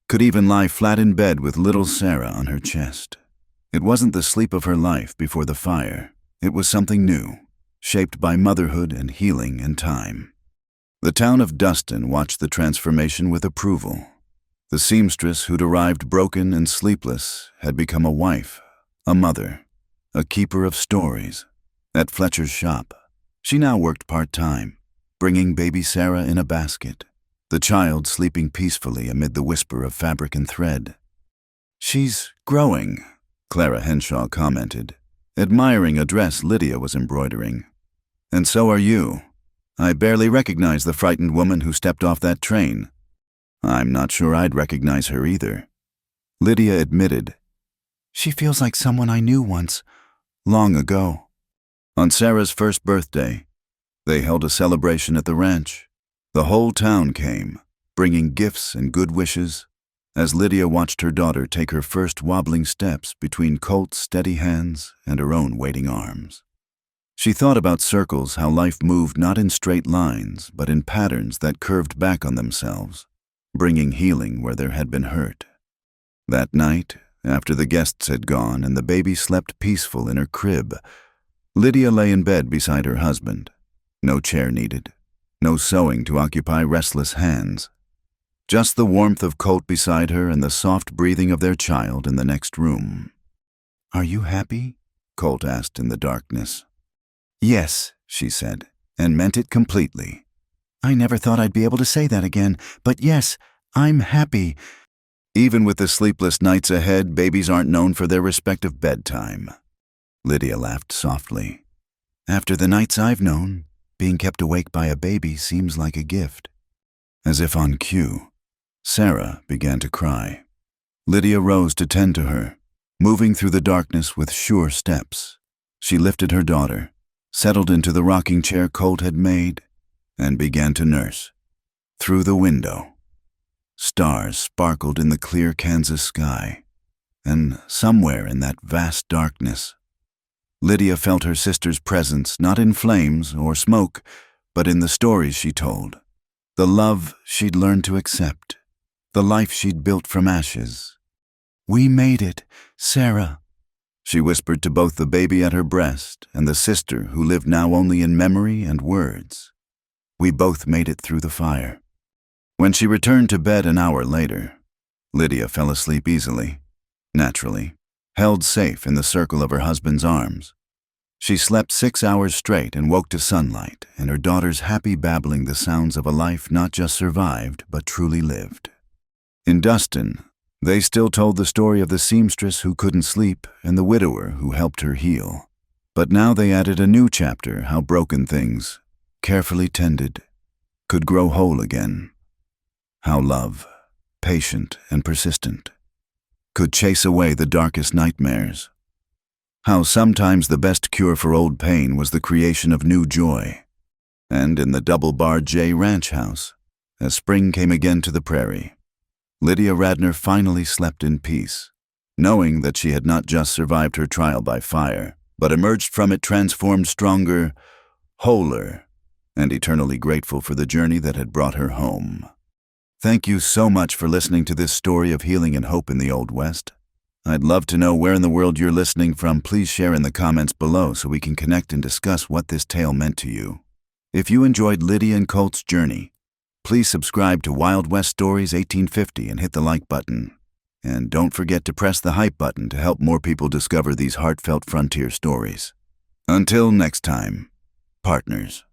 could even lie flat in bed with little Sarah on her chest. It wasn't the sleep of her life before the fire. It was something new, shaped by motherhood and healing and time. The town of Dustin watched the transformation with approval. The seamstress who'd arrived broken and sleepless had become a wife, a mother, a keeper of stories. At Fletcher's shop, she now worked part-time, bringing baby Sarah in a basket, the child sleeping peacefully amid the whisper of fabric and thread. "She's growing," Clara Henshaw commented, admiring a dress Lydia was embroidering. "And so are you. I barely recognize the frightened woman who stepped off that train." "I'm not sure I'd recognize her either," Lydia admitted. "She feels like someone I knew once, long ago." On Sarah's first birthday, they held a celebration at the ranch. The whole town came, bringing gifts and good wishes, as Lydia watched her daughter take her first wobbling steps between Colt's steady hands and her own waiting arms. She thought about circles, how life moved not in straight lines, but in patterns that curved back on themselves, bringing healing where there had been hurt. That night, after the guests had gone and the baby slept peaceful in her crib, Lydia lay in bed beside her husband. No chair needed, no sewing to occupy restless hands. Just the warmth of Colt beside her and the soft breathing of their child in the next room. "Are you happy?" Colt asked in the darkness. "Yes," she said, and meant it completely. "I never thought I'd be able to say that again, but yes, I'm happy." Even with the sleepless nights ahead, babies aren't known for their respective bedtime. Lydia laughed softly. "After the nights I've known, being kept awake by a baby seems like a gift." As if on cue, Sarah began to cry. Lydia rose to tend to her, moving through the darkness with sure steps. She lifted her daughter, settled into the rocking chair Colt had made, and began to nurse. Through the window, stars sparkled in the clear Kansas sky, and somewhere in that vast darkness, Lydia felt her sister's presence not in flames or smoke, but in the stories she told, the love she'd learned to accept, the life she'd built from ashes. "We made it, Sarah," she whispered to both the baby at her breast and the sister who lived now only in memory and words. "We both made it through the fire." When she returned to bed an hour later, Lydia fell asleep easily, naturally, held safe in the circle of her husband's arms. She slept 6 hours straight and woke to sunlight and her daughter's happy babbling, the sounds of a life not just survived but truly lived. In Dustin, they still told the story of the seamstress who couldn't sleep and the widower who helped her heal. But now they added a new chapter, how broken things, carefully tended, could grow whole again. How love, patient and persistent, could chase away the darkest nightmares. How sometimes the best cure for old pain was the creation of new joy. And in the double-barred J Ranch house, as spring came again to the prairie, Lydia Radner finally slept in peace, knowing that she had not just survived her trial by fire, but emerged from it transformed, stronger, wholer, and eternally grateful for the journey that had brought her home. Thank you so much for listening to this story of healing and hope in the Old West. I'd love to know where in the world you're listening from. Please share in the comments below so we can connect and discuss what this tale meant to you. If you enjoyed Lydia and Colt's journey, please subscribe to Wild West Stories 1850 and hit the like button. And don't forget to press the hype button to help more people discover these heartfelt frontier stories. Until next time, partners.